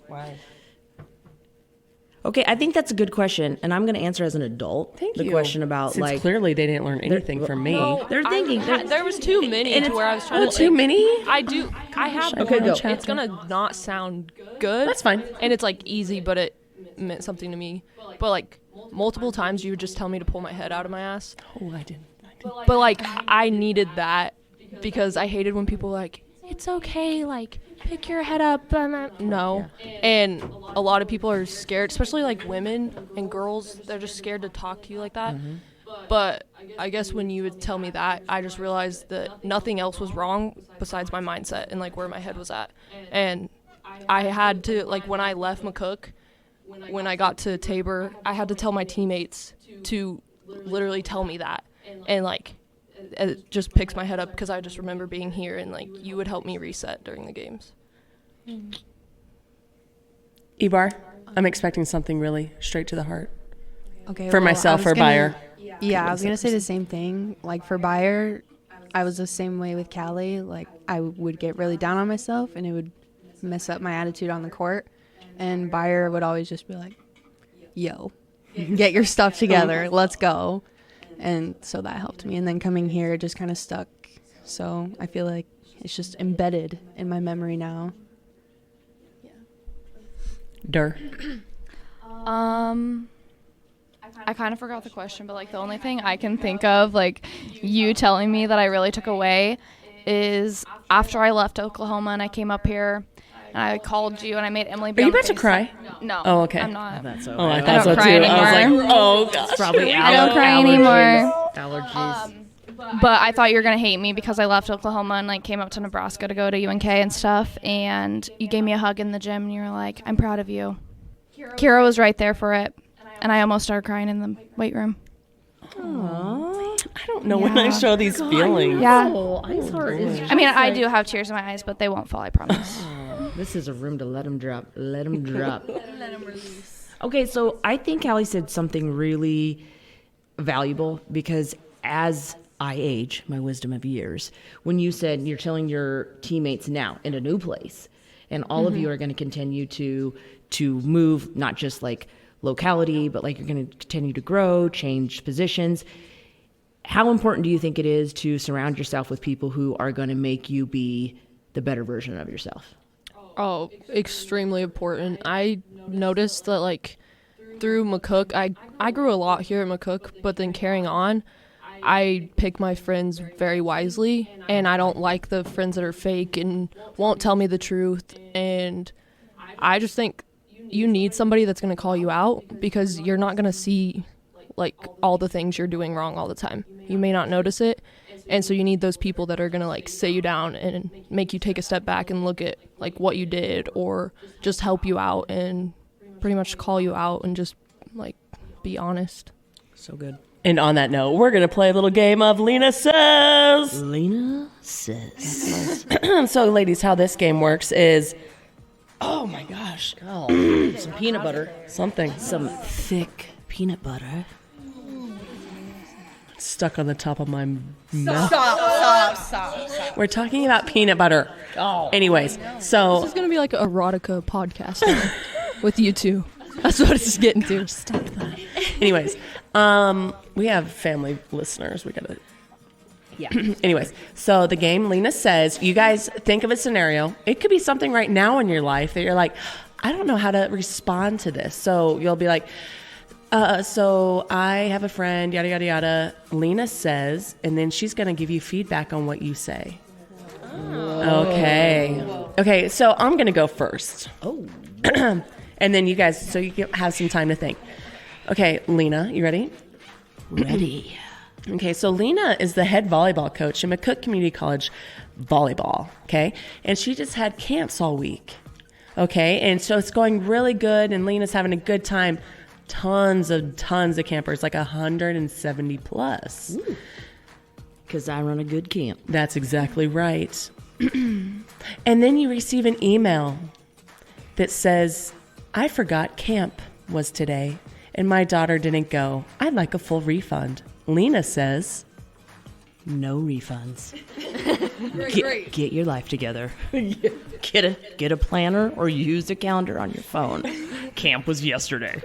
Okay, I think that's a good question, and I'm going to answer as an adult. Thank the you. question about Since like clearly they didn't learn anything from me. they're thinking. There was too many to where I was trying to Too many? I have Okay, one. go. It's gonna not sound good. That's fine. And it's like easy, but it meant something to me. But like multiple times you would just tell me to pull my head out of my ass. Oh, I didn't. But like I needed that because I hated when people were like, it's okay, like pick your head up. No. And a lot of people are scared, especially like women and girls. They're just scared to talk to you like that. Mm-hmm. But I guess when you would tell me that, I just realized that nothing else was wrong besides my mindset and like where my head was at. And I had to, like when I left McCook, when I got to Tabor, I had to tell my teammates to literally tell me that. And like it just picks my head up because I just remember being here and like you would help me reset during the games. Ebar, I'm expecting something really straight to the heart. Okay. For myself or Barr. Yeah, I was gonna say the same thing. Like for Barr, I was the same way with Kallie. Like I would get really down on myself, and it would mess up my attitude on the court. And Barr would always just be like, "Yo, get your stuff together. Let's go." And so that helped me. And then coming here, it just kind of stuck. So I feel like it's just embedded in my memory now. Derr. I kind of forgot the question, but like the only thing I can think of, like you telling me that I really took away, is after I left Oklahoma and I came up here, and I called you and I made Emily. Are you about to cry? No. Oh, okay. I'm not. That's so. Oh, I I thought don't so cry too. I anymore. was like, oh gosh. Probably I don't cry anymore. Allergies. But I thought you were gonna hate me because I left Oklahoma and like came up to Nebraska to go to UNK and stuff. And you gave me a hug in the gym and you were like, "I'm proud of you." Kira was right there for it, and I almost started crying in the weight room. Aww. I don't know when I show these feelings. Yeah. Oh, Ice Heart is. I mean, I do have tears in my eyes, but they won't fall. I promise. This is a room to let them drop. Let them drop. Let them release. Okay, so I think Kallie said something really valuable because as I age, my wisdom of years, when you said you're telling your teammates now in a new place, and all of you are going to continue to move, not just like locality, but like you're going to continue to grow, change positions. How important do you think it is to surround yourself with people who are going to make you be the better version of yourself? Oh, extremely important. I noticed that like through McCook, I grew a lot here at McCook, but then carrying on, I pick my friends very wisely, and I don't like the friends that are fake and won't tell me the truth. And I just think you need somebody that's going to call you out because you're not going to see like all the things you're doing wrong all the time. You may not notice it. And so you need those people that are going to like sit you down and make you take a step back and look at like what you did or just help you out and pretty much call you out and just like be honest. So good. And on that note, we're going to play a little game of Lena Says. Lena Says. So, ladies, how this game works is, oh my gosh, Some peanut butter. something Some thick peanut butter. stuck on the top of my mouth. Stop. We're talking about peanut butter. Oh. Anyways, so This is going to be like an erotica podcast now with you two. That's what it's getting to. stop that. Anyways, we have family listeners. We gotta. Yeah. Anyways, so the game Lena Says, you guys think of a scenario. It could be something right now in your life that you're like, I don't know how to respond to this. So you'll be like, so I have a friend, yada, yada, yada. Lena says, and then she's going to give you feedback on what you say. Oh. Okay, so I'm going to go first. Oh. And then you guys, so you can have some time to think. Okay, Lena, you ready? Ready. Okay, so Lena is the head volleyball coach in McCook Community College volleyball, okay? And she just had camps all week, okay? And so it's going really good, and Lena's having a good time. Tons of campers, like 170 plus. Because I run a good camp. That's exactly right. And then you receive an email that says, I forgot camp was today, and my daughter didn't go. I'd like a full refund. Lena says, no refunds. Get your life together. Get a planner or use a calendar on your phone. Camp was yesterday.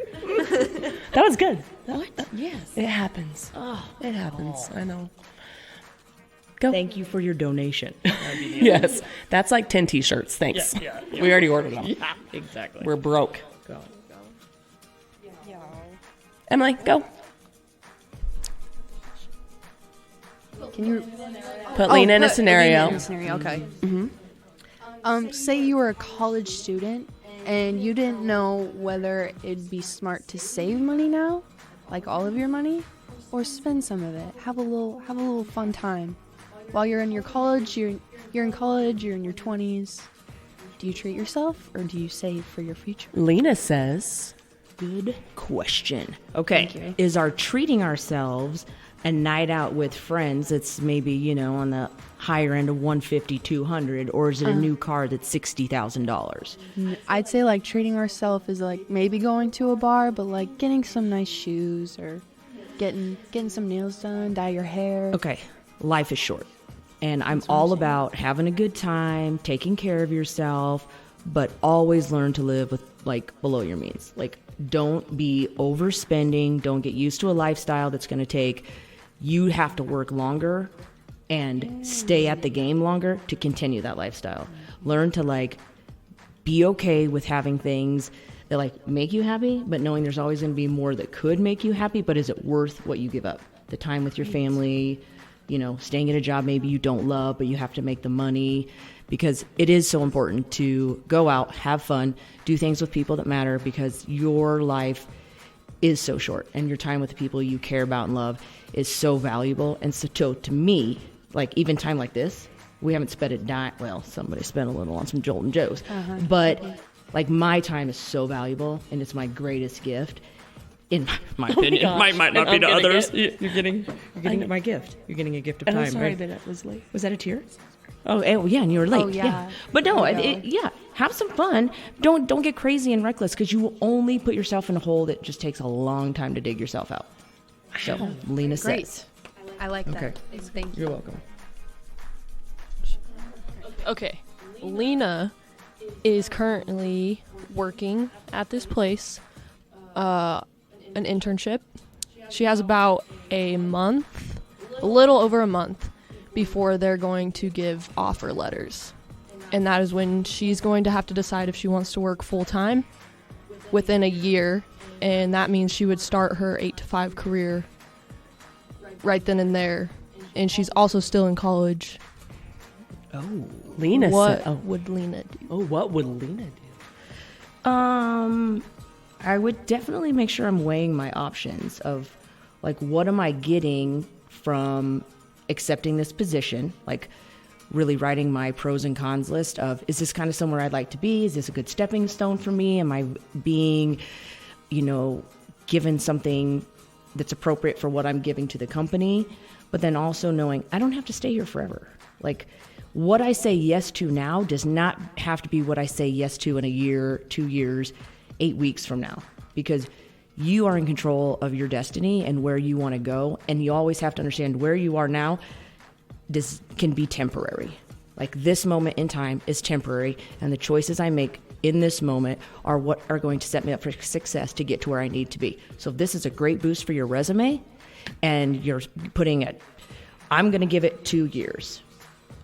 That was good. What? Yes. It happens. It happens. I know. Go. Thank you for your donation. Yes. That's like 10 t-shirts. Thanks. Yeah. We already ordered them. Yeah, exactly. We're broke. Go. Emily, go. Can you Put Lena in a scenario. Okay. Say you were a college student and you didn't know whether it'd be smart to save money now, like all of your money, or spend some of it. Have a little fun time. While you're in your college, you're in college, you're in your 20s. Do you treat yourself or do you save for your future? Lena says, Good question. Okay. Thank you. Is our treating ourselves a night out with friends that's maybe, on the higher end of 150, 200, or is it a new car that's $60,000? I'd say like treating ourselves is like maybe going to a bar, but like getting some nice shoes or getting some nails done, dye your hair. Okay. Life is short. And I'm all about having a good time, taking care of yourself, but always learn to live with like below your means. Like don't be overspending. Don't get used to a lifestyle that's going to take. You have to work longer and stay at the game longer to continue that lifestyle. Learn to like be okay with having things that like make you happy, but knowing there's always going to be more that could make you happy, but is it worth what you give up? The time with your family, staying at a job maybe you don't love, but you have to make the money, because it is so important to go out, have fun, do things with people that matter, because your life is so short and your time with the people you care about and love is so valuable. And so to me, like even time like this, we haven't spent a dime. Well, somebody spent a little on some Jolt and Joe's, but like my time is so valuable and it's my greatest gift. In my opinion, might not be to others. You're getting my gift. You're getting a gift of time. I'm sorry right? that it was late. Was that a tear? Oh, yeah, and you were late. Oh, yeah. But no, have some fun. Don't get crazy and reckless, because you will only put yourself in a hole that just takes a long time to dig yourself out. So, Lena Great. says. I like that. Okay. Thank you. You're welcome. Okay, Lena is currently working at this place, an internship. She has about a little over a month before they're going to give offer letters. And that is when she's going to have to decide if she wants to work full-time within a year. And that means she would start her 8-to-5 career right then and there. And she's also still in college. Oh, Lena What said, would Lena do? Oh, what would Lena do? I would definitely make sure I'm weighing my options of, like, what am I getting from accepting this position? Like, really writing my pros and cons list of, is this kind of somewhere I'd like to be? Is this a good stepping stone for me? Am I being, given something that's appropriate for what I'm giving to the company? But then also knowing I don't have to stay here forever. Like, what I say yes to now does not have to be what I say yes to in a year, 2 years, 8 weeks from now, because you are in control of your destiny and where you want to go. And you always have to understand where you are now, this can be temporary. Like, this moment in time is temporary, and the choices I make in this moment are what are going to set me up for success to get to where I need to be. So if this is a great boost for your resume and you're putting it, I'm going to give it 2 years.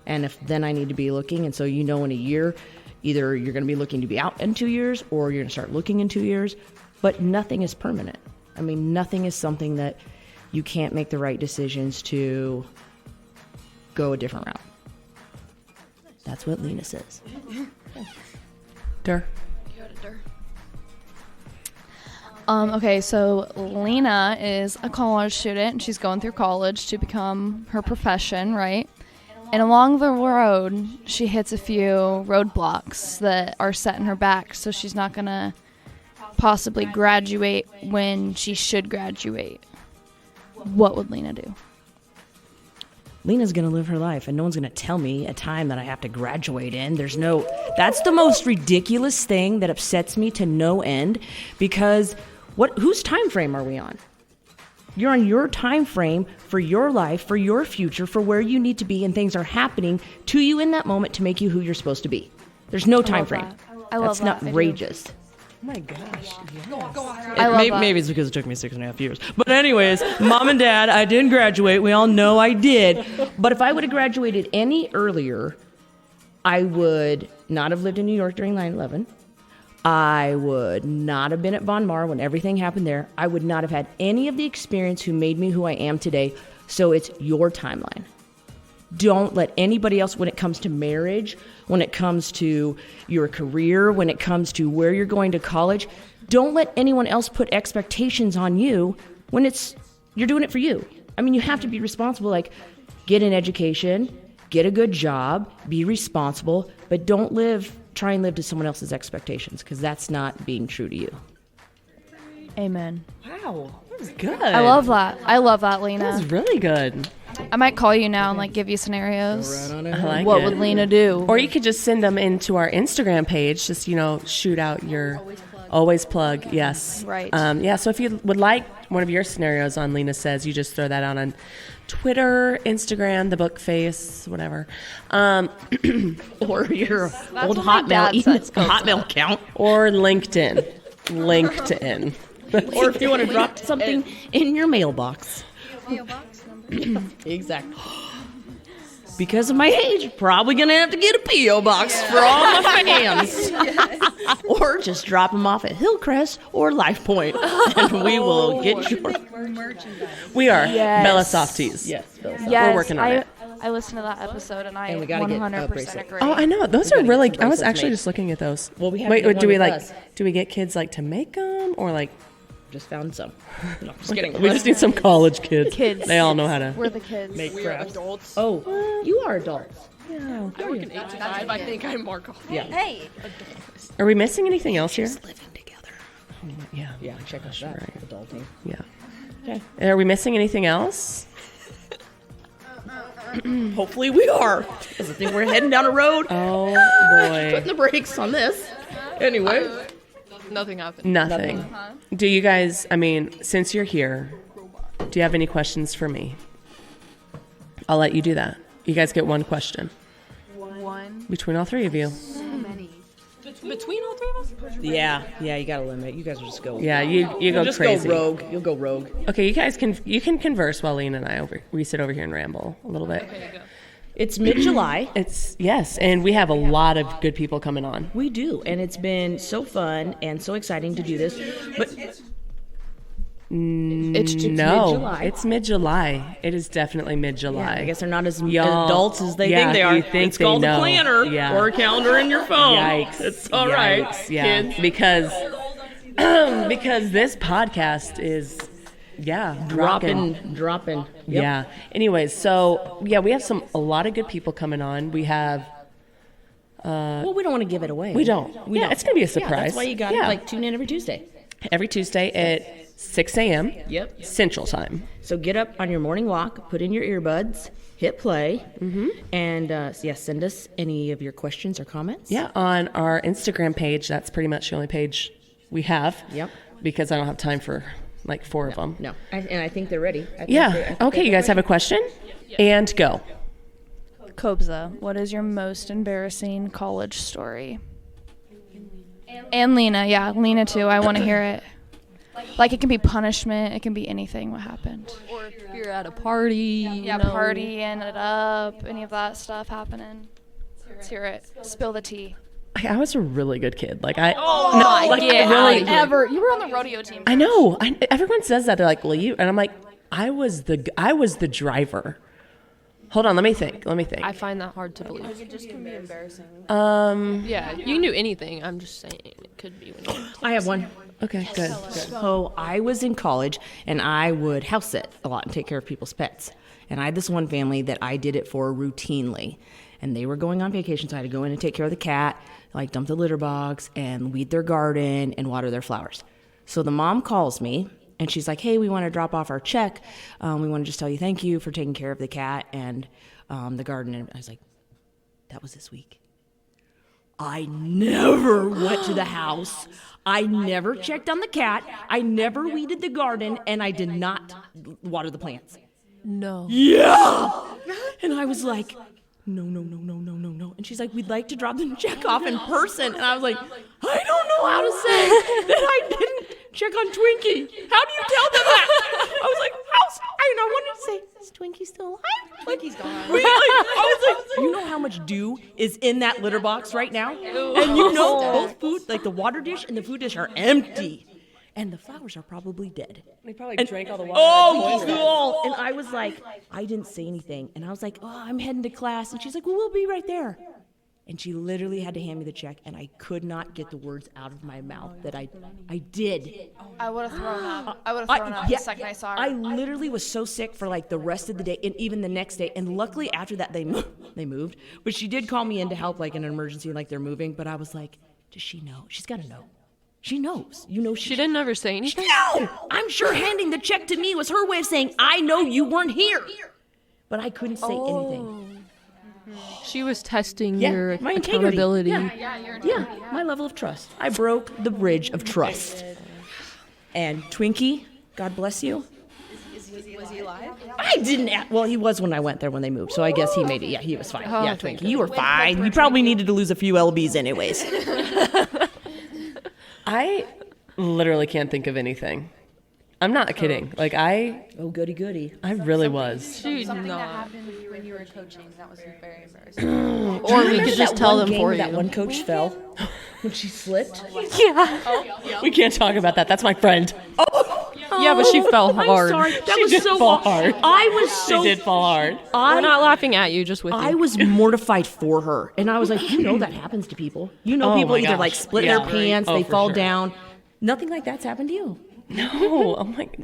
And if then I need to be looking, and so in a year, either you're going to be looking to be out in 2 years or you're going to start looking in 2 years, but nothing is permanent. I mean, nothing is something that you can't make the right decisions to go a different route. That's what Lena says. Derr. Okay, so Lena is a college student. She's going through college to become her profession, right? And along the road, she hits a few roadblocks that are setting her back, so she's not going to possibly graduate when she should graduate. What would Lena do? Lena's going to live her life, and no one's going to tell me a time that I have to graduate in. That's the most ridiculous thing that upsets me to no end, because whose time frame are we on? You're on your time frame for your life, for your future, for where you need to be, and things are happening to you in that moment to make you who you're supposed to be. There's no time frame. I love that. That's outrageous. Oh my gosh. I love that. Maybe it's because it took me 6.5 years. But anyways, Mom and Dad, I didn't graduate. We all know I did. But if I would have graduated any earlier, I would not have lived in New York during 9/11. I would not have been at Von Maur when everything happened there. I would not have had any of the experience who made me who I am today. So it's your timeline. Don't let anybody else, when it comes to marriage, when it comes to your career, when it comes to where you're going to college, don't let anyone else put expectations on you when you're doing it for you. I mean, you have to be responsible, like get an education, get a good job, be responsible, but don't try and live to someone else's expectations, because that's not being true to you. Amen. Wow. That was good. I love that, Lena. That was really good. I might call you now and give you scenarios. I like What it. would Lena do? Or you could just send them into our Instagram page. Just, shoot out your always plug. Yes. Right. Yeah. So if you would like one of your scenarios on Lena Says, you just throw that out on Twitter, Instagram, the book face, whatever. Or your old what my dad says, Kobza. Hotmail account. Or LinkedIn. LinkedIn. Or if you want to drop something in your mailbox. Exactly. Because of my age, probably going to have to get a P.O. box for all my fans. Or just drop them off at Hillcrest or Life Point, and we will get your... We are. Yes. Bella Softies. Yes, Bill. Yes, We're working on it. I listened to that episode and I And we gotta get, 100% bracelet. agree. Oh, I know. Those We are gotta really. get some I was bracelets actually made. just looking at those. Well, we have to Wait, get do one we with like? us. Do we get kids to make them, or like? Just found some. No, just kidding. We just need some college kids. Kids. They all know how to We're the kids. make crafts. Oh, you are adults. I work an 8 to 5. I think I'm more coffee. Yeah. Hey. Are we missing anything else here? Living together. Yeah. Yeah, check us out. Right. Adulting. Yeah. Okay. Are we missing anything else? Hopefully we are. Because I think we're heading down a road. Oh Putting boy. the brakes on this. Anyway. Nothing happened. Nothing. Do you guys? I mean, since you're here, do you have any questions for me? I'll let you do that. You guys get one question One. between all three of you. So many. Between all three of us? Yeah, you got to limit. You guys will just go. Yeah, you go just crazy. go rogue. You'll go rogue. Okay, you guys can converse while Lena and I we sit over here and ramble a little bit. Okay, go. It's mid-July. It's yes, and we have a lot of good people coming on. We do, and it's been so fun and so exciting to do this. But It's mid-July. no, it's mid-July. It is definitely mid-July. I guess they're not as Y'all- adults as they yeah, think they are. you think It's they called know. a planner Yeah. or a calendar in your phone. Yikes! It's all right, Yikes, yeah, kids. because this podcast is Dropping. Yep. Yeah. Anyways, so yeah, we have a lot of good people coming on. We have. Well, we don't want to give it away. We don't. We Yeah, don't. it's gonna be a Yeah, surprise. that's why you got Yeah. to tune in every Tuesday. Every Tuesday at 6 a.m. Yep. Central Time. So get up on your morning walk, put in your earbuds, hit play, and send us any of your questions or comments. Yeah, on our Instagram page. That's pretty much the only page we have. Yep. Because I don't have time for like 4 of them. No, and I think they're ready. I think Yeah. Okay, you guys have a question? And go. Kobza, what is your most embarrassing college story? And Lena, yeah, Lena too. I want to hear it. Like, it can be punishment. It can be anything what happened. Or if you're at a party. Yeah, partying it up, any of that stuff happening. Let's hear it. Spill the tea. I was a really good kid. Like I, You were on the rodeo team. I know. Everyone says that. They're like, "Well, you," and I'm like, I was the driver. Hold on, let me think. I find that hard to believe. It just can be embarrassing. Yeah, you can do anything. I'm just saying it could be. When you're I have one. Okay, good. So I was in college, and I would house sit a lot and take care of people's pets. And I had this one family that I did it for routinely. And they were going on vacation, so I had to go in and take care of the cat, like dump the litter box, and weed their garden, and water their flowers. So the mom calls me, and she's like, hey, we want to drop off our check. We want to just tell you thank you for taking care of the cat and the garden. And I was like, that was this week. I never went to the house. I never checked on the cat. I never weeded the garden, and I did not water the plants. No. Yeah. And I was like, no. And she's like, we'd like to drop the check off in person. And I was like, I don't know how to say that I didn't check on Twinkie. How do you tell them that? I was like, I wanted to say, is Twinkie still alive? Twinkie's gone. I was like, you know how much dew is in that litter box right now? And you know both food, like the water dish and the food dish are empty. And the flowers are probably dead. They probably drank all the water. Oh, cool. And I was like, I didn't say anything. And I was like, I'm heading to class. And she's like, well, we'll be right there. And she literally had to hand me the check, and I could not get the words out of my mouth that I did. I would have thrown up. I would have thrown up the second I saw her. I literally was so sick for like the rest of the day and even the next day. And luckily after that, they moved. But she did call me in to help, like in an emergency, like they're moving. But I was like, does she know? She's got to know. She knows. You know, She didn't ever say anything? No! I'm sure handing the check to me was her way of saying, I know you weren't here. But I couldn't say anything. She was testing your my integrity. accountability. Yeah, my level of trust. I broke the bridge of trust. And Twinkie, God bless you. Was he alive? I didn't. Well, he was when I went there when they moved, so I guess he made it. Yeah, he was fine. Yeah, Twinkie, you were fine. You probably needed to lose a few lbs anyways. I literally can't think of anything. I'm not kidding. Like Oh, goody. I really was. Dude, Something no. that happened when you were coaching that was very embarrassing. Or we could just tell them for you. That one coach fell when she slipped. We can't talk about that. That's my friend. Yeah, but she fell hard. I'm sorry. That She was did so fall hard. I was so. She did fall hard. We're not laughing at you, just with I you. was mortified for her, and I was like, you know that happens to people. You know, Oh people my either gosh. like split Yeah. their pants, Oh, they for fall sure. down. Nothing like that's happened to you. No, I'm like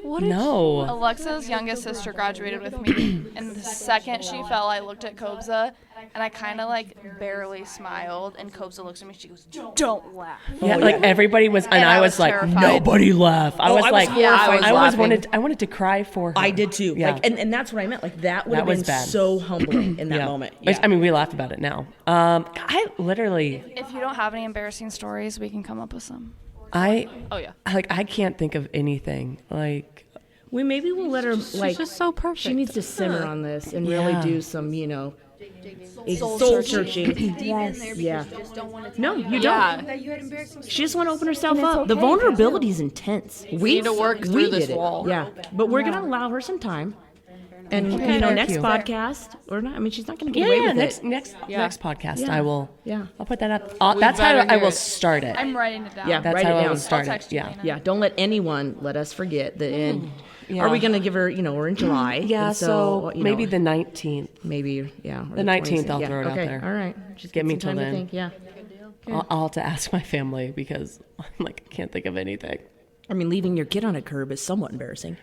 no. Alexa's youngest sister graduated with me, and the second she fell, I looked at Kobza, and I kind of like barely smiled, and Kobza looks at me, she goes, "Don't laugh." Yeah, like everybody was, and I was like, terrified. nobody laugh. I was like, horrified. I wanted to cry for her. I did too. Yeah. Like, and that's what I meant. Like that would That have was been bad. so humbling in that Yeah. moment. Which, I mean, we laugh about it now. I literally, If you don't have any embarrassing stories, we can come up with some. Oh, yeah. I can't think of anything. Like, maybe we'll let her like. She's just so perfect. She needs to simmer on this and really Yeah. do some, soul searching. Yes. Yeah. Just don't want to No, you Yeah. don't. that you had embarrassing She just want to open herself it's up. The okay, vulnerability is intense. We need to work we through this did it. wall. Yeah, but we're gonna allow her some time. And Thank next you. podcast or not? I mean, she's not gonna get away with next it. next podcast, Yeah. I will. Yeah. I'll put that up. That's how better I hear will it. start it. I'm writing it down. Yeah. That's write how it I down. will start I'll it. text you, Yeah. Lena. Yeah, don't let anyone let us forget the end. Yeah. Are we gonna give her? We're in July. Yeah, and so you maybe know, the 19th. maybe yeah. Or the 19th 26th. I'll Yeah, throw it out okay, there. All right. Just Give me some time till to then. think. Yeah. I'll have to ask my family because I'm like, I can't think of anything. I mean, leaving your kid on a curb is somewhat embarrassing.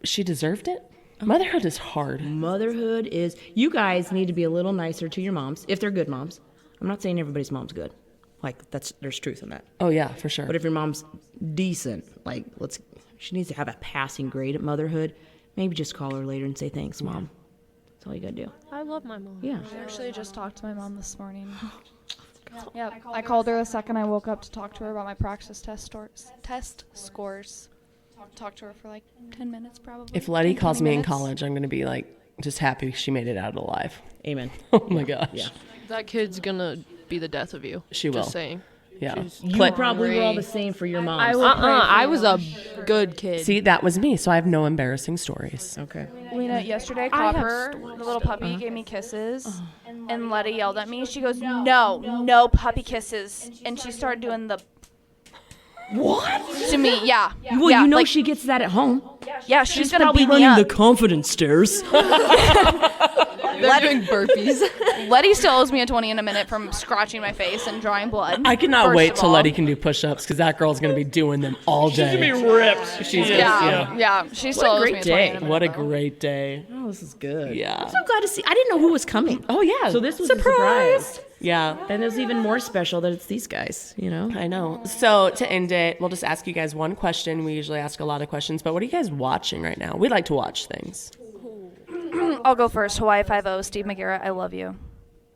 She deserved it. Motherhood is hard. Motherhood is. You guys need to be a little nicer to your moms if they're good moms. I'm not saying everybody's mom's good. Like there's truth in that. Oh yeah, for sure. But if your mom's decent, like she needs to have a passing grade at motherhood. Maybe just call her later and say thanks, Mom. That's all you gotta do. I love my mom. Yeah. I actually just talked to my mom this morning. Yeah, I called her the second I woke up to talk to her about my practice test scores. Talked to her for like 10 minutes probably. If Letty 10, calls 20 me in minutes. college, I'm gonna be like just happy she made it out alive. Amen. Oh my gosh. Yeah. That kid's gonna be the death of you. She will. Just saying. Yeah. You probably were all the same for your moms. I was a good kid. See, that was me, so I have no embarrassing stories. Okay. Lena, yesterday, Copper, the little puppy, gave me kisses, and Letty yelled at me. She goes, no puppy kisses. And she started doing the... What? To me, yeah. Well, yeah, you know like, she gets that at home. yeah, she's going to Probably beat me running up. the confidence stairs. They're doing burpees. Letty still owes me a 20 in a minute from scratching my face and drawing blood. I cannot first wait of till all. Letty can do push-ups because that girl's going to be doing them all day. She's gonna be ripped. She's Yeah, she still owes great me a 20 day. in a minute. What a great day. Oh, this is good. Yeah. I'm so glad to see. I didn't know who was coming. Oh, yeah. So this was a surprise. Yeah. And it was even more special that it's these guys, you know? I know. So to end it, we'll just ask you guys one question. We usually ask a lot of questions, but what are you guys watching right now? We like to watch things. I'll go first. Hawaii 5-0, Steve McGarrett, I love you.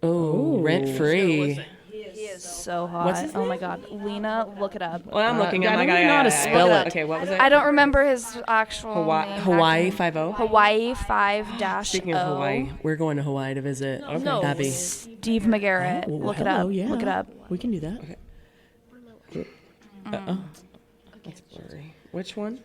Oh, rent-free. He is so hot. What's his Oh my God. Lena, look it up. Well, I'm looking at I my don't guy. know how to spell it. Okay, what was it? I don't remember his actual name. Hawaii 5-0? Hawaii 5-0. Speaking of Hawaii, we're going to Hawaii to visit. Okay. No. Abby. Steve McGarrett. Oh, look it hello, up. yeah. Look it up. We can do that. That's blurry. Which one?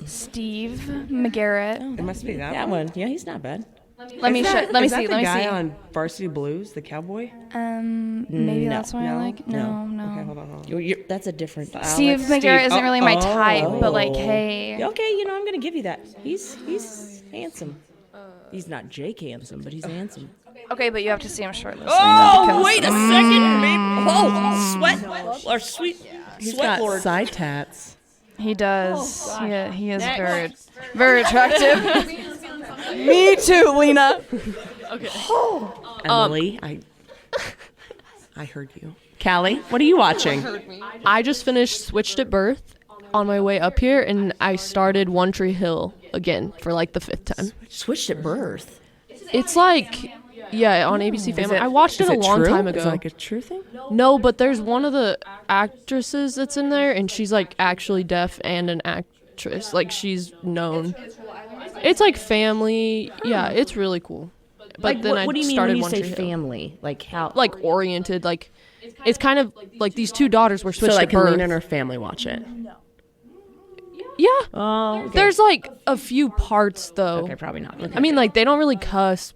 Steve McGarrett. It must be that That one. one. Yeah, he's not bad. Let me Is see. that Let me the guy see. on Varsity Blues, the cowboy? Maybe that's why I like. No. Okay, hold on. That's a different. Steve McGarrett isn't really my type, but like, Oh. hey. Okay, you know, I'm going to give you that. He's handsome. He's not Jake handsome, but he's handsome. Okay, but you have to see him shirtless. Oh, wait a second. Oh, sweat. Or sweet. He's Sweat got Lord. side tats. He does. He is very attractive. Me too, Lena. Emily, I heard you. Callie, what are you watching? I just finished Switched at Birth on my way up here, and I started One Tree Hill again for like the 5th time. Switched at birth. It's like, yeah, on ABC Family. I watched it Is a long true? time ago. Is it like a true thing? No, but there's one of the actresses that's in there, and she's like actually deaf and an actress. Like she's known. It's like family. Yeah, it's really cool. But Like, then what do I you mean started when you One say Tree Hill. family? Like how? Like oriented. Like it's kind of like these two daughters were So switched like at can birth. Lena and her family watch it? Yeah. Oh, okay. There's like a few parts though. Okay, probably not. Okay. I mean, like they don't really cuss,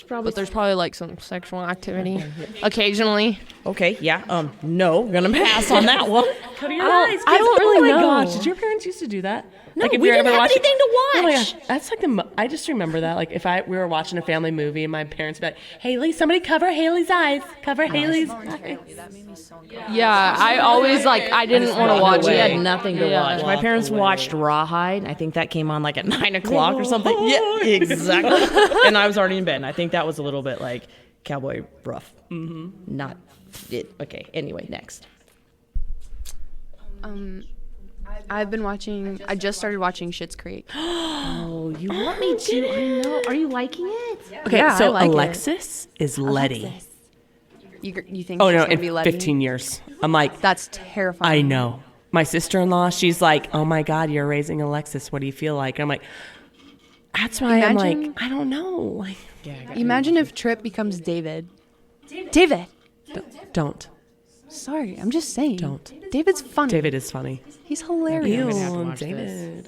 probably but there's probably like some sexual activity occasionally. okay. Yeah. No, we're gonna pass on that one. Cover I don't really know. Oh gosh, did your parents used to do that? No, like if we were didn't ever have watching, anything to Oh my watch. gosh, that's like I just remember that. Like if we were watching a family movie and my parents would be like, Haley, somebody cover Haley's eyes. Cover Haley's eyes. Yeah, I always like I didn't want to watch We it. had nothing to watch. My parents watched Rawhide. I think that came on like at 9 o'clock or something. Yeah, exactly. And I was already in bed. And I think that was a little bit like cowboy rough. Mm-hmm. Not it. Okay. Anyway, next. I've been watching. I just started watching Schitt's Creek. Oh, you want me to? I know. Are you liking it? Okay, Yeah, so I like it. Alexis is Letty. You think Oh she's no, gonna in be Letty? 15 years. I'm like, That's terrifying. I know. My sister-in-law, she's like, oh my God, you're raising Alexis. What do you feel like? I'm like, that's why I'm Imagine- like, I don't know. Like, Imagine if Trip becomes David. David. don't. Sorry, I'm just saying. Don't. David's funny. David is funny. He's hilarious. have to watch David.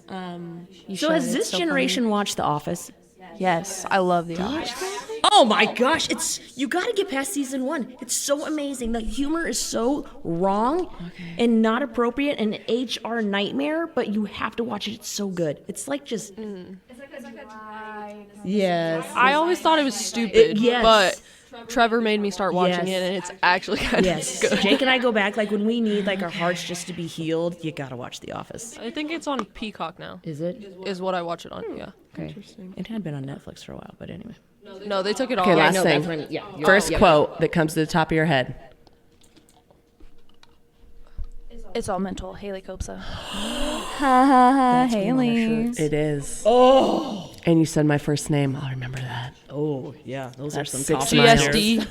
You So should. has It's this so funny. generation watched The Office? Yes, I love The Office. Oh my gosh, you got to get past season 1. It's so amazing. The humor is so wrong and not appropriate and an HR nightmare, but you have to watch it. It's so good. It's like just Yes. I always thought it was stupid, yes. but Trevor made me start watching Yes. it, and it's actually kind Yes. of good. Jake and I go back like when we need like our hearts just to be healed, you got to watch The Office. I think it's on Peacock now. Is it? Is what I watch it on. Yeah. Okay. It had been on Netflix for a while, but anyway. No, they took it off. Okay, last no, thing. that's what I mean. Yeah. First quote that comes to the top of your head. It's all mental. Haley Kobza. Ha ha ha, Haley. It is. Oh. And you said my first name. I'll remember that. Oh, yeah. Those That's are some 6 coffee miles. years.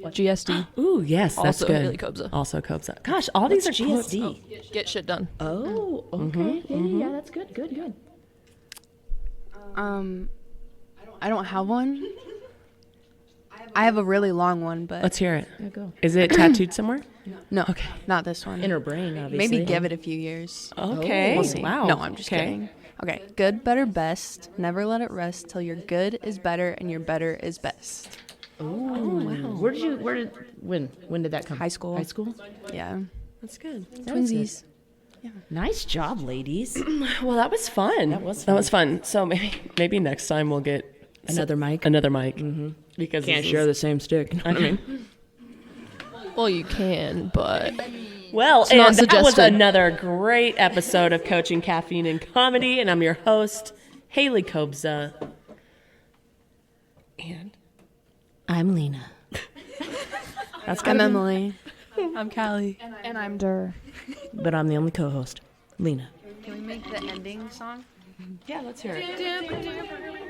GSD. Ooh, yes, that's Also good. Haley Kobza. Also Kobza. Gosh, all these are quotes. GSD. Get shit done. Oh, okay. Yeah, that's good. Good. I don't have one. I have a really long one, but Let's hear it. Yeah, go. Is it tattooed somewhere? no, Okay. not this one. In her brain, obviously. Maybe give it a few years. Okay. We'll see. Wow. No, I'm just Okay. kidding. Okay, good, better, best. Never let it rest till your good is better and your better is best. When did that come? High school. High school? Yeah. That's good. Twinsies. Nice job, ladies. Well, that was fun. That was That was fun. So maybe next time we'll get Another mic. Another mic. Because Can't this share is- the same stick. I mean, Well, you can, but Well, not and that was suggested. another great episode of Coaching Caffeine and Comedy, and I'm your host, Haley Kobza. And I'm Lena. I'm Emily. I'm Callie. And I'm Derr. But I'm the only co-host. Lena. Can we make the ending song? yeah, let's hear it.